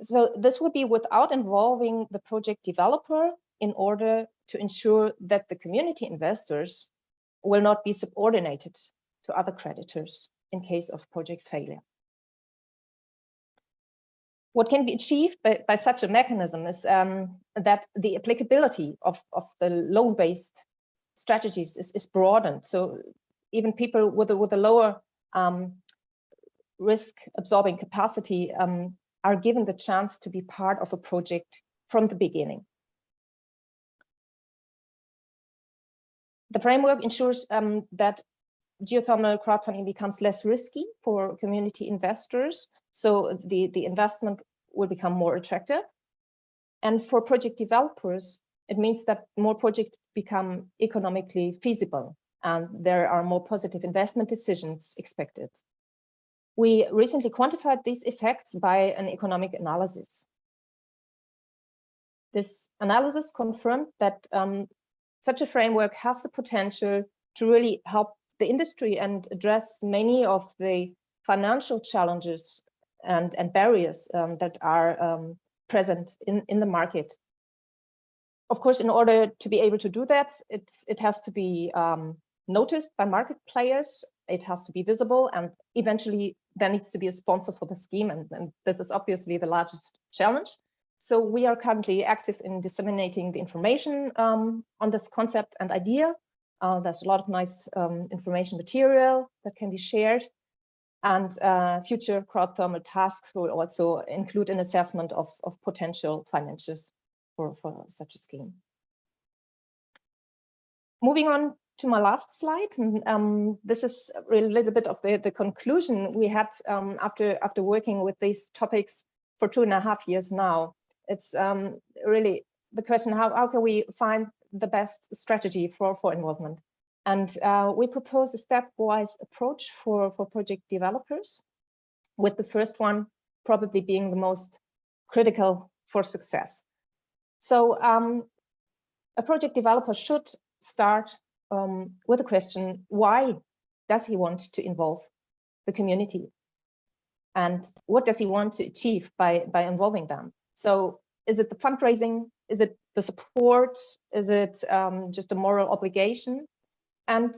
So this would be without involving the project developer in order to ensure that the community investors will not be subordinated to other creditors in case of project failure. What can be achieved by such a mechanism is that the applicability of the loan-based strategies is broadened. So even people with a lower risk absorbing capacity are given the chance to be part of a project from the beginning. The framework ensures that geothermal crowdfunding becomes less risky for community investors, so the investment will become more attractive. And for project developers, it means that more projects become economically feasible and there are more positive investment decisions expected. We recently quantified these effects by an economic analysis. This analysis confirmed that such a framework has the potential to really help the industry and address many of the financial challenges and barriers that are present in the market. Of course, in order to be able to do that, it has to be noticed by market players. It has to be visible, and eventually there needs to be a sponsor for the scheme, and this is obviously the largest challenge. So we are currently active in disseminating the information on this concept and idea. There's a lot of nice information material that can be shared, and future CROWDTHERMAL tasks will also include an assessment of potential financials for such a scheme. Moving on to my last slide, and this is really a little bit of the conclusion we had after working with these topics for 2.5 years now. It's really the question, how can we find the best strategy for involvement? And we propose a stepwise approach for project developers, with the first one probably being the most critical for success. So a project developer should start with the question, why does he want to involve the community? And what does he want to achieve by involving them? So is it the fundraising? Is it the support? Is it just a moral obligation? And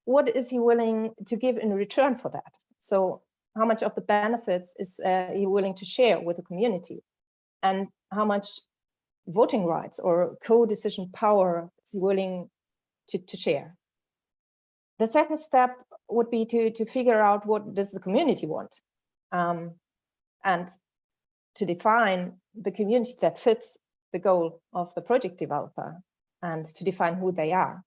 what is he willing to give in return for that? So how much of the benefits is he willing to share with the community? And how much voting rights or co-decision power is he willing to share? The second step would be to figure out what does the community want, and to define the community that fits the goal of the project developer, and to define who they are.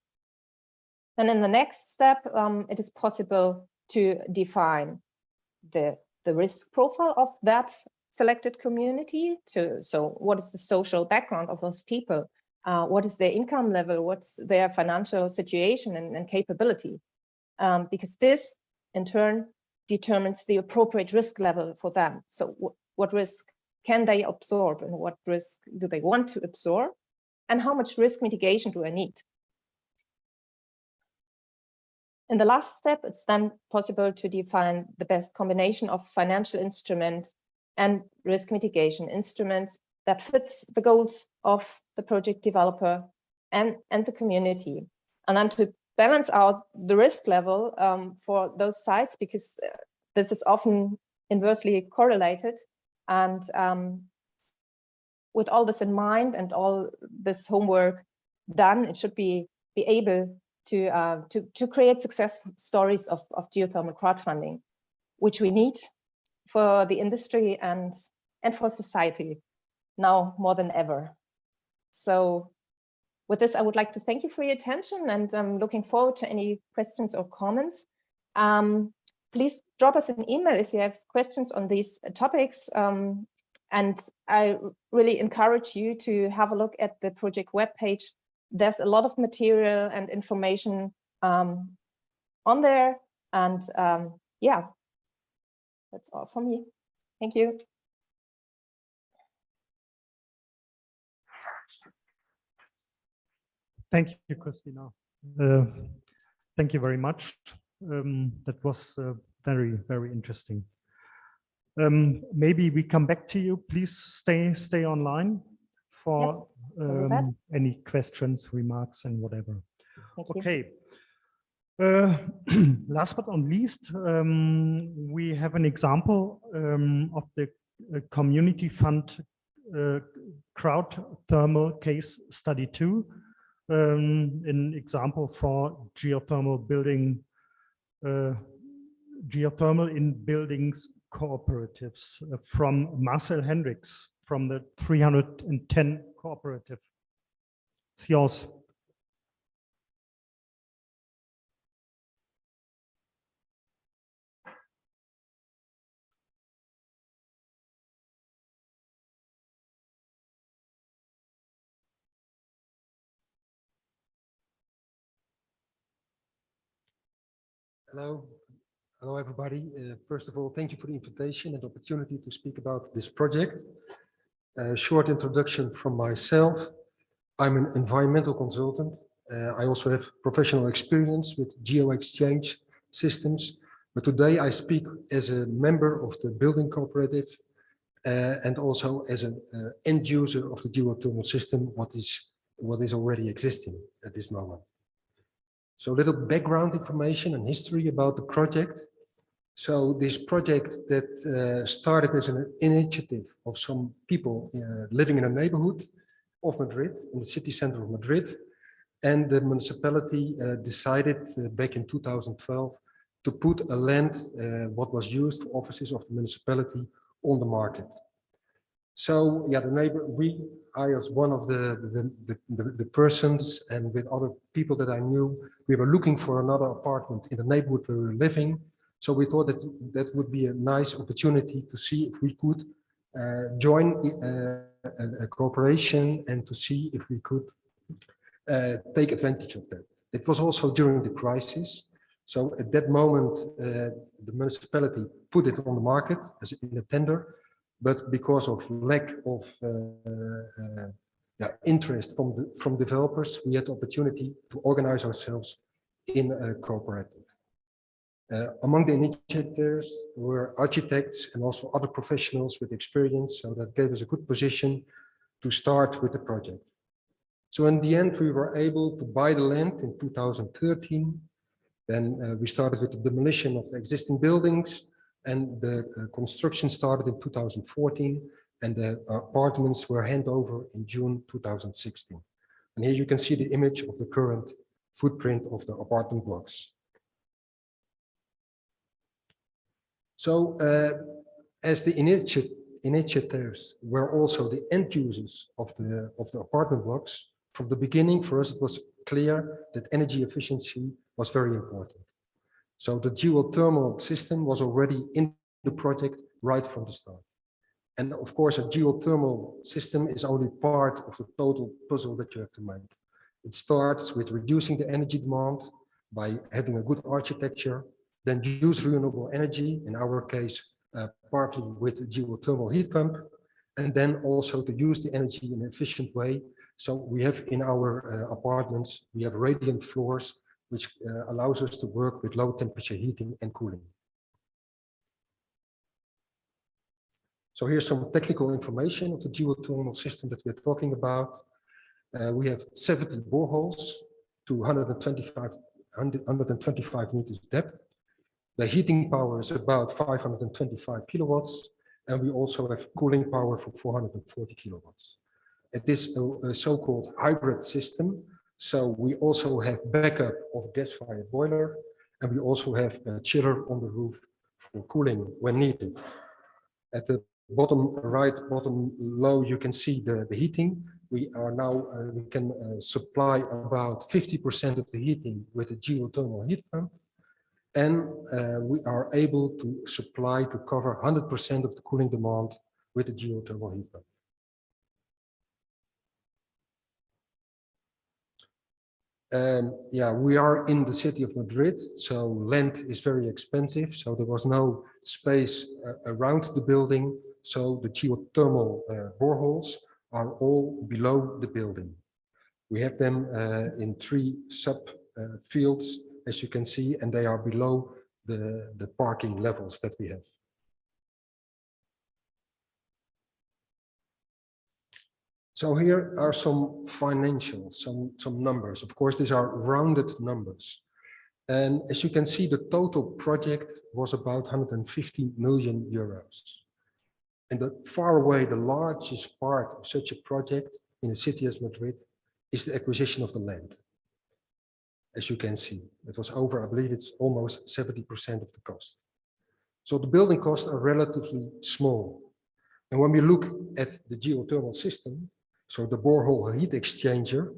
And in the next step, it is possible to define the risk profile of that selected community. So what is the social background of those people? What is their income level? What's their financial situation and capability? Because this, in turn, determines the appropriate risk level for them. So what risk can they absorb, and what risk do they want to absorb? And how much risk mitigation do I need? In the last step, it's then possible to define the best combination of financial instrument and risk mitigation instruments that fits the goals of the project developer and the community. And then to balance out the risk level for those sites, because this is often inversely correlated. And with all this in mind and all this homework done, it should be able to create success stories of geothermal crowdfunding, which we need for the industry and for society now more than ever. So with this, I would like to thank you for your attention, and I'm looking forward to any questions or comments. Please drop us an email if you have questions on these topics. And I really encourage you to have a look at the project webpage. There's a lot of material and information on there. And yeah, that's all from me. Thank you. Thank you, Christina. Thank you very much. That was very, very interesting. Maybe we come back to you. Please stay online for any questions, remarks, and whatever. Okay. Last but not least, we have an example of the community fund CROWDTHERMAL Case Study 2, an example for geothermal building, geothermal in buildings cooperatives, from Marcel Hendricks from the 310 Cooperative. It's yours. Hello everybody. First of all, thank you for the invitation and opportunity to speak about this project. A short introduction from myself. I'm an environmental consultant. I also have professional experience with geo-exchange systems, but today I speak as a member of the building cooperative and also as an end user of the geothermal system, what is already existing at this moment. So a little background information and history about the project. So this project that started as an initiative of some people living in a neighborhood of Madrid, in the city center of Madrid. And the municipality decided back in 2012 to put a land, what was used for offices of the municipality, on the market. So yeah, the neighbor, I as one of the persons, and with other people that I knew, we were looking for another apartment in the neighborhood where we were living. So we thought that that would be a nice opportunity to see if we could join a cooperation and to see if we could take advantage of that. It was also during the crisis. So at that moment, the municipality put it on the market as in a tender, but because of lack of interest from developers, we had the opportunity to organize ourselves in a cooperative. Among the initiators were architects and also other professionals with experience, so that gave us a good position to start with the project. So in the end, we were able to buy the land in 2013. Then we started with the demolition of the existing buildings, and the construction started in 2014, and the apartments were handed over in June 2016. And here you can see the image of the current footprint of the apartment blocks. So as the initiators were also the end users of the apartment blocks, from the beginning for us it was clear that energy efficiency was very important. So the geothermal system was already in the project right from the start. And of course, a geothermal system is only part of the total puzzle that you have to make. It starts with reducing the energy demand by having a good architecture, then use renewable energy, in our case, partly with a geothermal heat pump, and then also to use the energy in an efficient way. So we have in our apartments, we have radiant floors, which allows us to work with low temperature heating and cooling. So here's some technical information of the geothermal system that we're talking about. We have 70 boreholes to 125 meters depth. The heating power is about 525 kilowatts, and we also have cooling power for 440 kilowatts. It is a so-called hybrid system. So we also have backup of gas-fired boiler, and we also have a chiller on the roof for cooling when needed. At the bottom right, bottom low, you can see the heating. We are now, we can supply about 50% of the heating with a geothermal heat pump. And we are able to supply to cover 100% of the cooling demand with the geothermal heat pump. Yeah, we are in the city of Madrid, so land is very expensive. So there was no space around the building. So the geothermal boreholes are all below the building. We have them in 3 sub fields, as you can see, and they are below the parking levels that we have. So here are some financials, some numbers. Of course, these are rounded numbers. And as you can see, the total project was about 150 million euros. And far away, the largest part of such a project in a city as Madrid is the acquisition of the land. As you can see, it was over, I believe it's almost 70% of the cost. So the building costs are relatively small. And when we look at the geothermal system, so the borehole heat exchanger,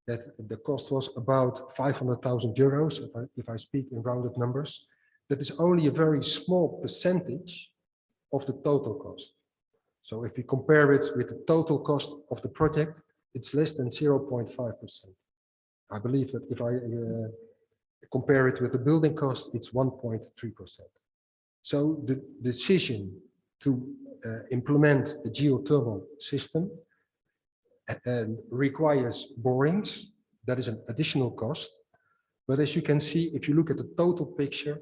that the cost was about 500,000 euros, if I speak in rounded numbers. That is only a very small percentage of the total cost. So if we compare it with the total cost of the project, it's less than 0.5%. I believe that if I compare it with the building cost, it's 1.3%. So the decision to implement a geothermal system requires borings. That is an additional cost. But as you can see, if you look at the total picture,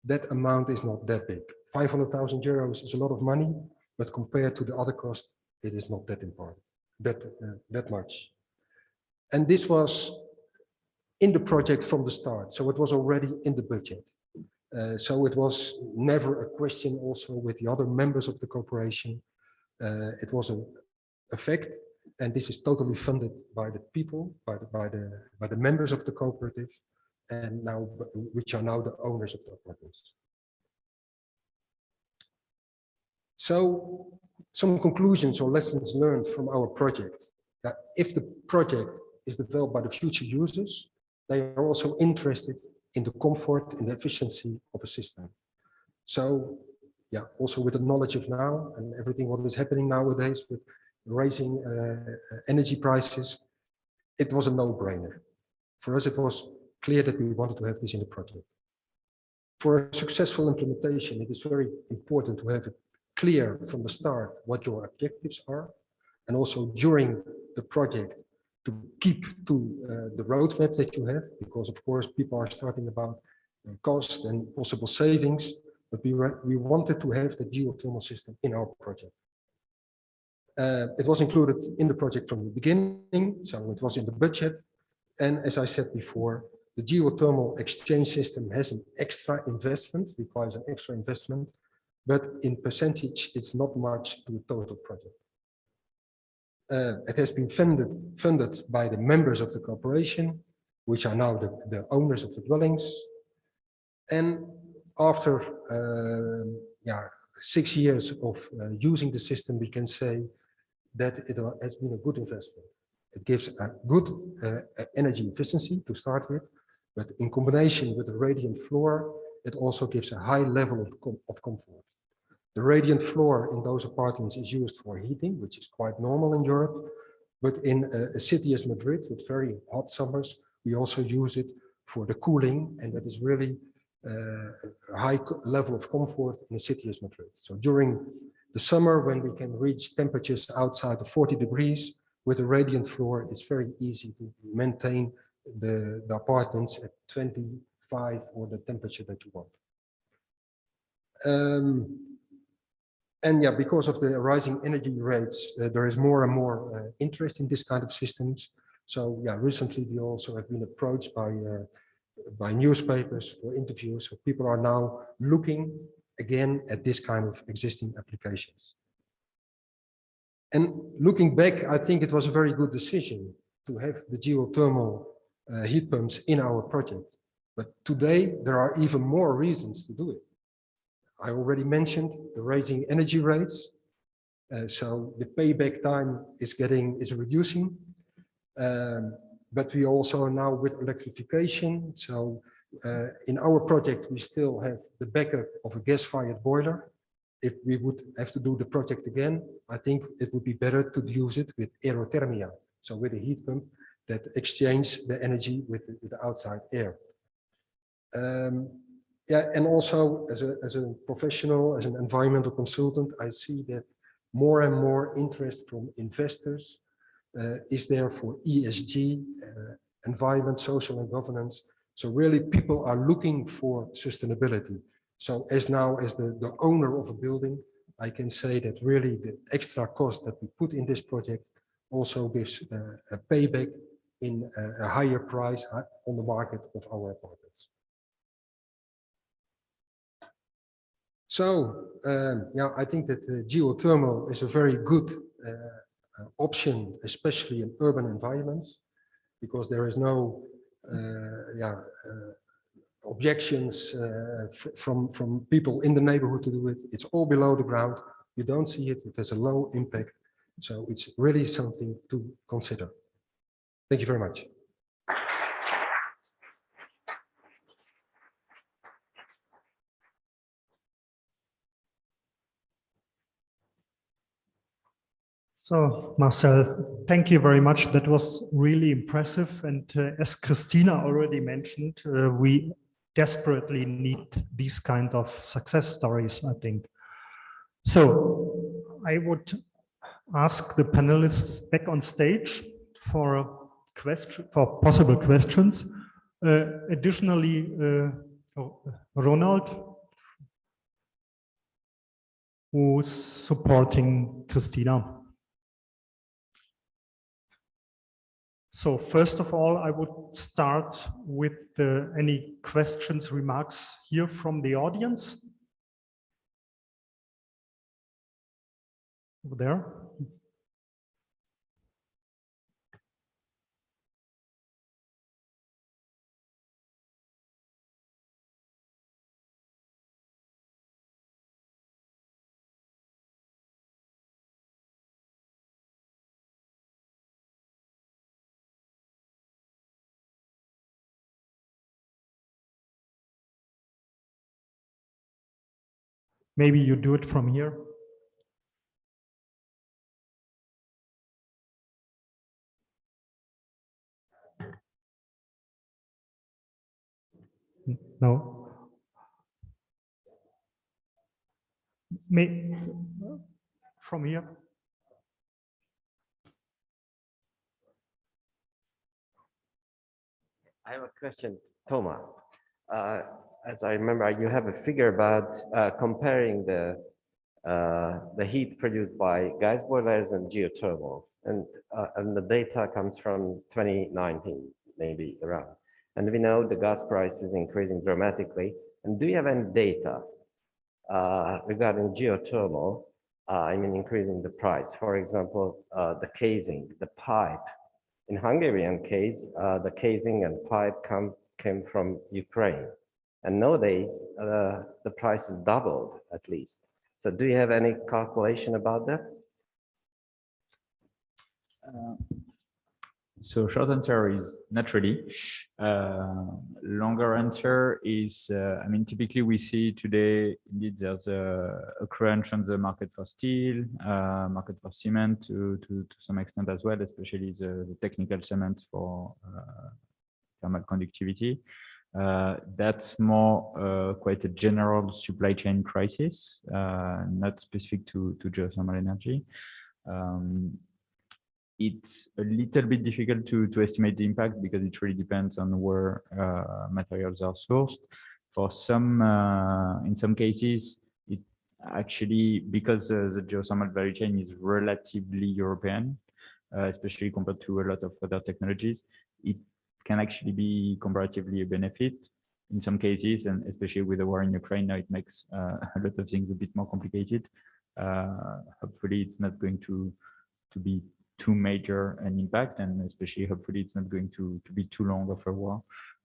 that amount is not that big. 500,000 euros is a lot of money, but compared to the other costs, it is not that important, that much. And this was in the project from the start, so it was already in the budget. So it was never a question also with the other members of the corporation. It was a fact, and this is totally funded by the people, by the members of the cooperative, and now which are now the owners of the apartments. So Some conclusions or lessons learned from our project, that if the project is developed by the future users, they are also interested in the comfort and the efficiency of a system. So yeah, also with the knowledge of now and everything what is happening nowadays with raising energy prices, it was a no-brainer. For us, it was clear that we wanted to have this in the project. For a successful implementation, it is very important to have it clear from the start what your objectives are, and also during the project to keep to the roadmap that you have, because of course people are starting about cost and possible savings, but we wanted to have the geothermal system in our project. It was included in the project from the beginning, so it was in the budget. And as I said before, the geothermal exchange system has an extra investment, requires an extra investment, but in percentage, it's not much to the total project. It has been funded by the members of the corporation, which are now the owners of the dwellings. And after 6 years of using the system, we can say that it has been a good investment. It gives a good energy efficiency to start with, but in combination with the radiant floor, it also gives a high level of comfort. The radiant floor in those apartments is used for heating, which is quite normal in Europe, but in a city as Madrid with very hot summers, we also use it for the cooling, and that is really a high level of comfort in a city as Madrid. So during the summer, when we can reach temperatures outside of 40 degrees, with a radiant floor, it's very easy to maintain the apartments at 25 or the temperature that you want. And yeah, because of the rising energy rates, there is more and more interest in this kind of systems. So yeah, recently we also have been approached by newspapers for interviews. So people are now looking again at this kind of existing applications. And looking back, I think it was a very good decision to have the geothermal heat pumps in our project. But today there are even more reasons to do it. I already mentioned the rising energy rates. So the payback time is reducing. But we also now with electrification. So in our project, we still have the backup of a gas-fired boiler. If we would have to do the project again, I think it would be better to use it with aerothermia. So with a heat pump that exchange the energy with the outside air. Yeah, and also as a professional, as an environmental consultant, I see that more and more interest from investors is there for ESG, environment, social and governance. So really people are looking for sustainability. So as the owner of a building, I can say that really the extra cost that we put in this project also gives a payback in a higher price on the market of our apartments. So yeah, I think that geothermal is a very good option, especially in urban environments, because there is no objections from people in the neighborhood to do it. It's all below the ground. You don't see it. It has a low impact. So it's really something to consider. Thank you very much. So, Marcel, thank you very much. That was really impressive. And as Christina already mentioned, we desperately need these kind of success stories, I think. So I would ask the panelists back on stage for possible questions. Additionally, Ronald, who's supporting Christina. So first of all, I would start with any questions, remarks here from the audience. Over there. Maybe you do it from here. No. From here. I have a question, Thomas. As I remember, you have a figure about comparing the heat produced by gas boilers and geothermal, and the data comes from 2019, maybe around. And we know the gas price is increasing dramatically. And do you have any data regarding geothermal? I mean, increasing the price. For example, the casing, the pipe. In Hungarian case, the casing and pipe came from Ukraine. And nowadays, the price is doubled at least. So do you have any calculation about that? So short answer is not really. Longer answer is, I mean, typically we see today, indeed, there's a crunch on the market for steel, market for cement to some extent as well, especially the technical cements for thermal conductivity. That's more quite a general supply chain crisis, not specific to geothermal energy. It's a little bit difficult to estimate the impact because it really depends on where materials are sourced. For some, in some cases, it actually, because the geothermal value chain is relatively European, especially compared to a lot of other technologies, it can actually be comparatively a benefit in some cases, and especially with the war in Ukraine, now it makes a lot of things a bit more complicated. Hopefully it's not going to be too major an impact, and especially hopefully it's not going to be too long of a war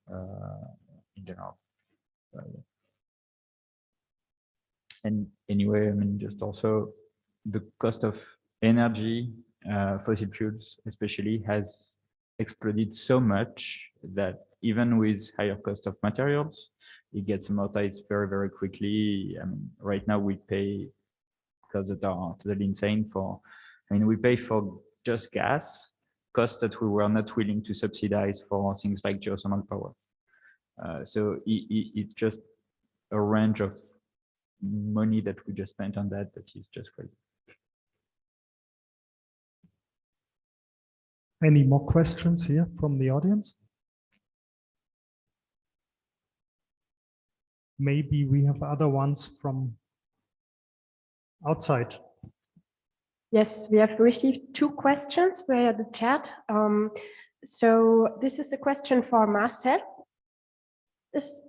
in general. And anyway, I mean, just also the cost of energy, fossil fuels especially, has exploded so much that even with higher cost of materials, it gets amortized very, very quickly. I mean, right now we pay, because that are totally insane for, I mean, we pay for just gas costs that we were not willing to subsidize for things like geothermal power. So it's just a range of money that we just spent on that is just crazy. Any more questions here from the audience? Maybe we have other ones from outside. Yes, we have received 2 questions via the chat. So this is a question for Marcel. Is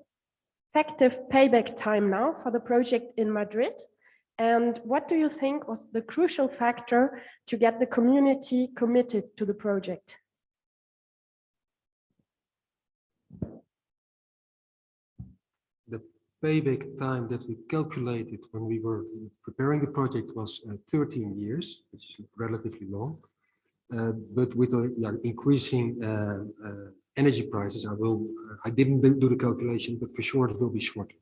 effective payback time now for the project in Madrid? And what do you think was the crucial factor to get the community committed to the project? The payback time that we calculated when we were preparing the project was 13 years, which is relatively long. But with the increasing energy prices, I didn't do the calculation, but for sure it will be shorter.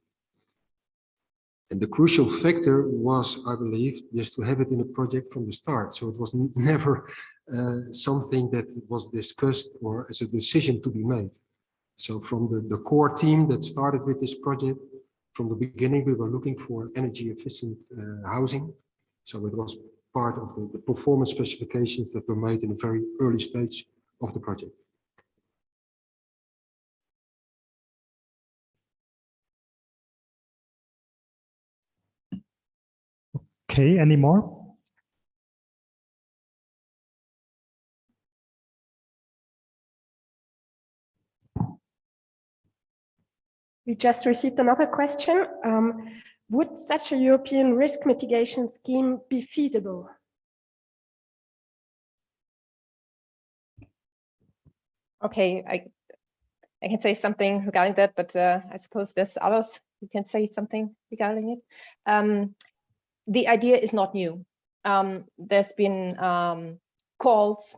And the crucial factor was, I believe, just to have it in a project from the start. So it was never something that was discussed or as a decision to be made. So from the core team that started with this project, from the beginning, we were looking for energy efficient housing. So it was part of the performance specifications that were made in a very early stage of the project. Okay, any more? We just received another question. Would such a European risk mitigation scheme be feasible? Okay, I can say something regarding that, but I suppose there's others who can say something regarding it. The idea is not new. There's been calls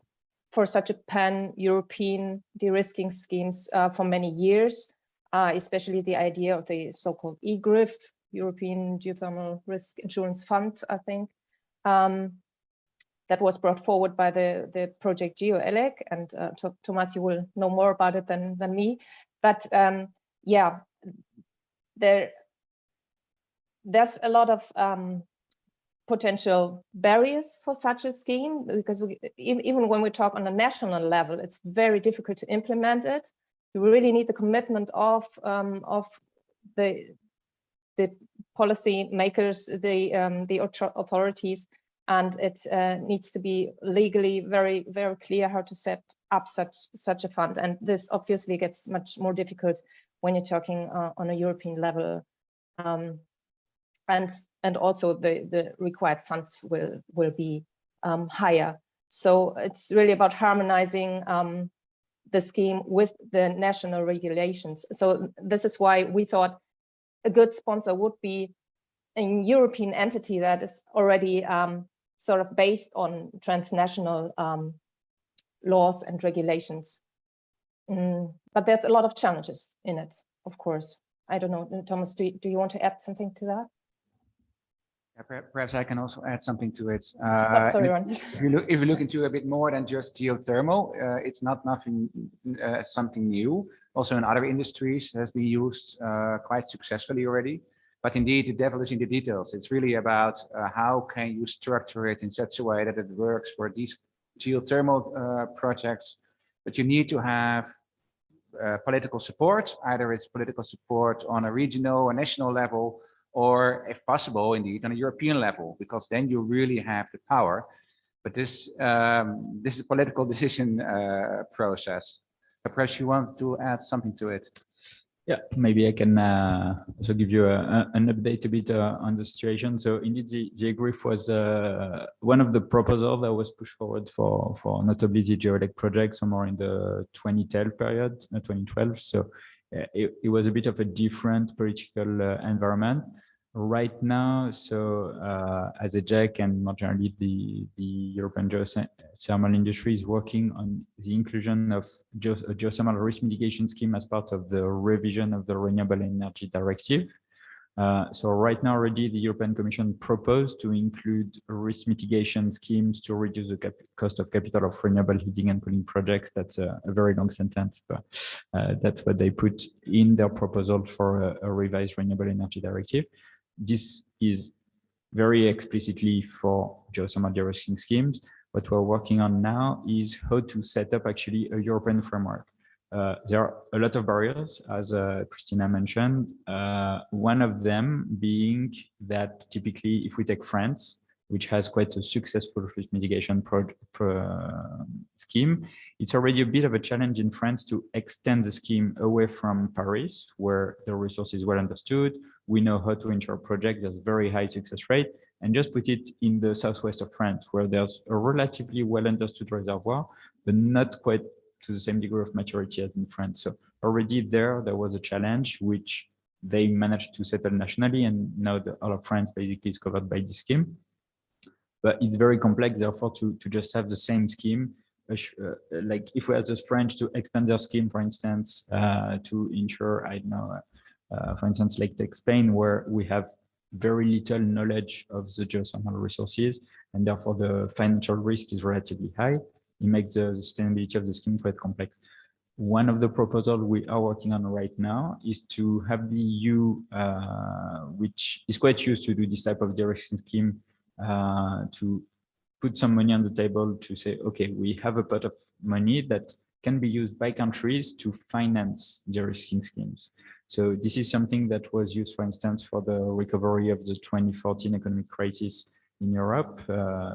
for such a pan-European de-risking schemes for many years, especially the idea of the so-called EGRIF European Geothermal Risk Insurance Fund, I think, that was brought forward by the project GeoELEC, and Thomas, you will know more about it than me. But yeah, there's a lot of potential barriers for such a scheme, because even when we talk on a national level, it's very difficult to implement it. You really need the commitment of the policy makers, the authorities, and it needs to be legally very, very clear how to set up such a fund. And this obviously gets much more difficult when you're talking on a European level. And also the required funds will be higher. So it's really about harmonizing the scheme with the national regulations. So this is why we thought a good sponsor would be a European entity that is already sort of based on transnational laws and regulations. But there's a lot of challenges in it, of course. I don't know, Thomas, do you want to add something to that? Perhaps I can also add something to it. Sorry, Ron. If you look into a bit more than just geothermal, it's not something new. Also in other industries, it has been used quite successfully already. But indeed, the devil is in the details. It's really about how can you structure it in such a way that it works for these geothermal projects. But you need to have political support. Either it's political support on a regional or national level, or if possible, indeed, on a European level, because then you really have the power. But this is a political decision process. Perhaps you want to add something to it. Yeah, maybe I can also give you an update a bit on the situation. So indeed, the EGEC was one of the proposals that was pushed forward for notably the GeoELEC project somewhere in the 2012 period, 2012. So it was a bit of a different political environment right now. So as EGEC and more generally the European geothermal industry is working on the inclusion of a geothermal risk mitigation scheme as part of the revision of the Renewable Energy Directive. So right now already the European Commission proposed to include risk mitigation schemes to reduce the cost of capital of renewable heating and cooling projects. That's a very long sentence, but that's what they put in their proposal for a revised Renewable Energy Directive. This is very explicitly for geothermal de-risking schemes. What we're working on now is how to set up actually a European framework. There are a lot of barriers, as Christina mentioned. One of them being that typically, if we take France, which has quite a successful risk mitigation scheme, it's already a bit of a challenge in France to extend the scheme away from Paris, where the resource is well understood. We know how to ensure projects, there's very high success rate, and just put it in the southwest of France, where there's a relatively well understood reservoir, but not quite to the same degree of maturity as in France. So already there was a challenge which they managed to settle nationally, and now all of France basically is covered by this scheme. But it's very complex, therefore, to just have the same scheme. Like if we ask the French to expand their scheme, for instance, to ensure, I don't know, for instance, like take Spain, where we have very little knowledge of the geothermal resources, and therefore the financial risk is relatively high. It makes the sustainability of the scheme quite complex. One of the proposals we are working on right now is to have the EU, which is quite used to do this type of de-risking scheme, to put some money on the table to say, okay, we have a pot of money that can be used by countries to finance de-risking schemes. So this is something that was used, for instance, for the recovery of the 2014 economic crisis in Europe,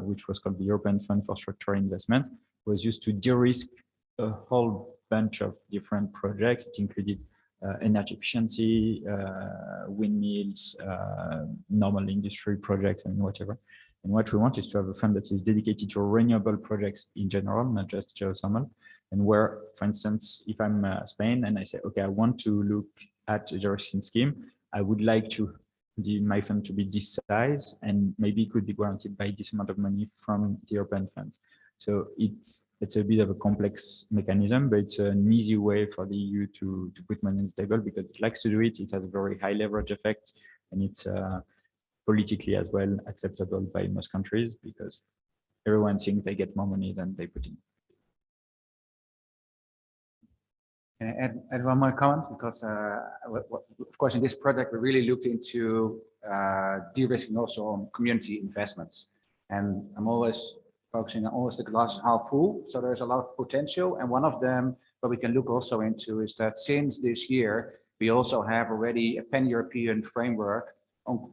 which was called the European Fund for Structural Investment, was used to de-risk a whole bunch of different projects. It included energy efficiency, windmills, normal industry projects, and whatever. And what we want is to have a fund that is dedicated to renewable projects in general, not just geothermal. And where, for instance, if I'm Spain and I say, okay, I want to look at a de-risking scheme, I would like to my fund to be this size, and maybe it could be guaranteed by this amount of money from the European funds. So it's a bit of a complex mechanism, but it's an easy way for the EU to put money on the table because it likes to do it. It has a very high leverage effect, and it's politically as well acceptable by most countries because everyone thinks they get more money than they put in. Can I add one more comment? Because of course, in this project, we really looked into de-risking also on community investments. And I'm always focusing on always the glass half full. So there's a lot of potential. And one of them, what we can look also into is that since this year, we also have already a pan-European framework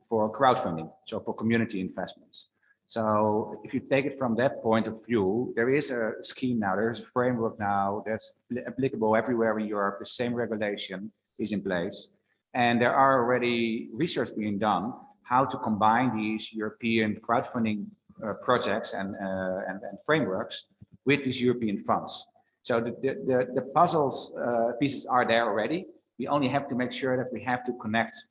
for crowdfunding, so for community investments. So if you take it from that point of view, there is a scheme now, there's a framework now that's applicable everywhere in Europe. The same regulation is in place. And there are already research being done how to combine these European crowdfunding projects and frameworks with these European funds. So the puzzles pieces are there already. We only have to make sure that we have to connect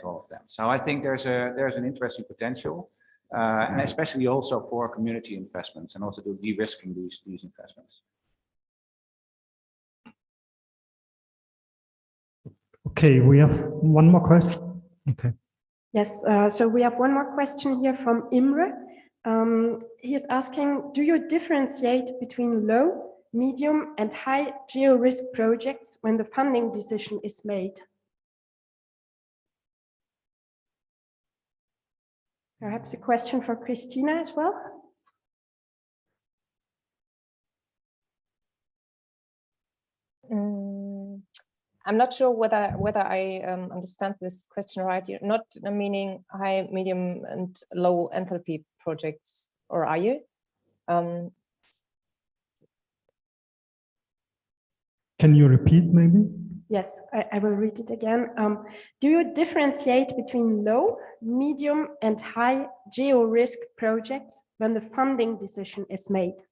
all of them. So I think there's an interesting potential. And especially also for community investments and also to de-risking these investments. Okay, we have one more question. Okay. Yes, so we have one more question here from Imre. He is asking, do you differentiate between low, medium and high geo-risk projects when the funding decision is made? Perhaps a question for Christina as well. I'm not sure whether I understand this question right. You're not meaning high, medium, and low enthalpy projects, or are you? Can you repeat maybe? Yes, I will read it again. Do you differentiate between low, medium, and high geo-risk projects when the funding decision is made?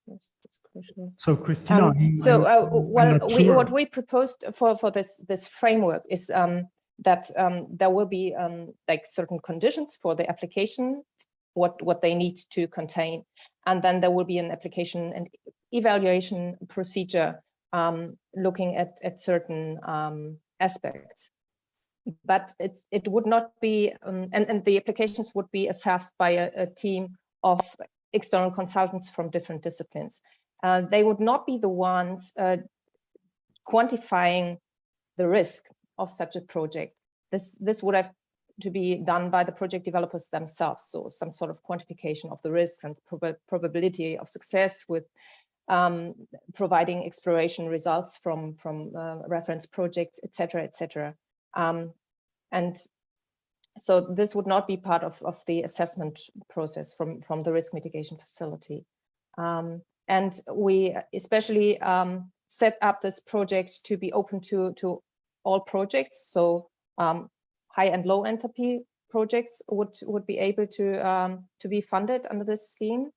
Yes, that's crucial. So Christina, what we proposed for this framework is that there will be like certain conditions for the application, what they need to contain, and then there will be an application and evaluation procedure looking at certain aspects. But it would not be, and the applications would be assessed by a team of external consultants from different disciplines. They would not be the ones quantifying the risk of such a project. This would have to be done by the project developers themselves. So some sort of quantification of the risks and probability of success with providing exploration results from reference projects, etc., etc. And so this would not be part of the assessment process from the risk mitigation facility. And we especially set up this project to be open to all projects. So high and low enthalpy projects would be able to be funded under this scheme.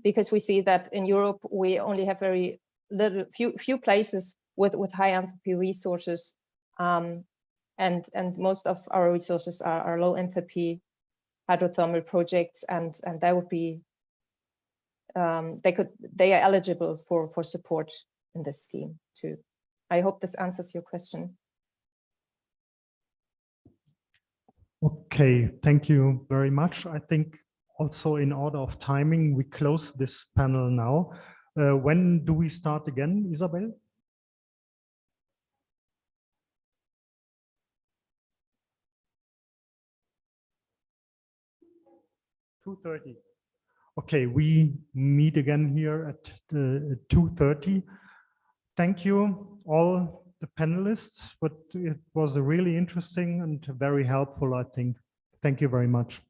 Because we see that in Europe, we only have very few places with high enthalpy resources. And most of our resources are low enthalpy hydrothermal projects, and that would be they are eligible for support in this scheme too. I hope this answers your question. Okay, thank you very much. I think also in order of timing, we close this panel now. When do we start again, Isabel? (2:30). Okay, we meet again here at 2:30. Thank you all the panelists, but it was really interesting and very helpful, I think. Thank you very much.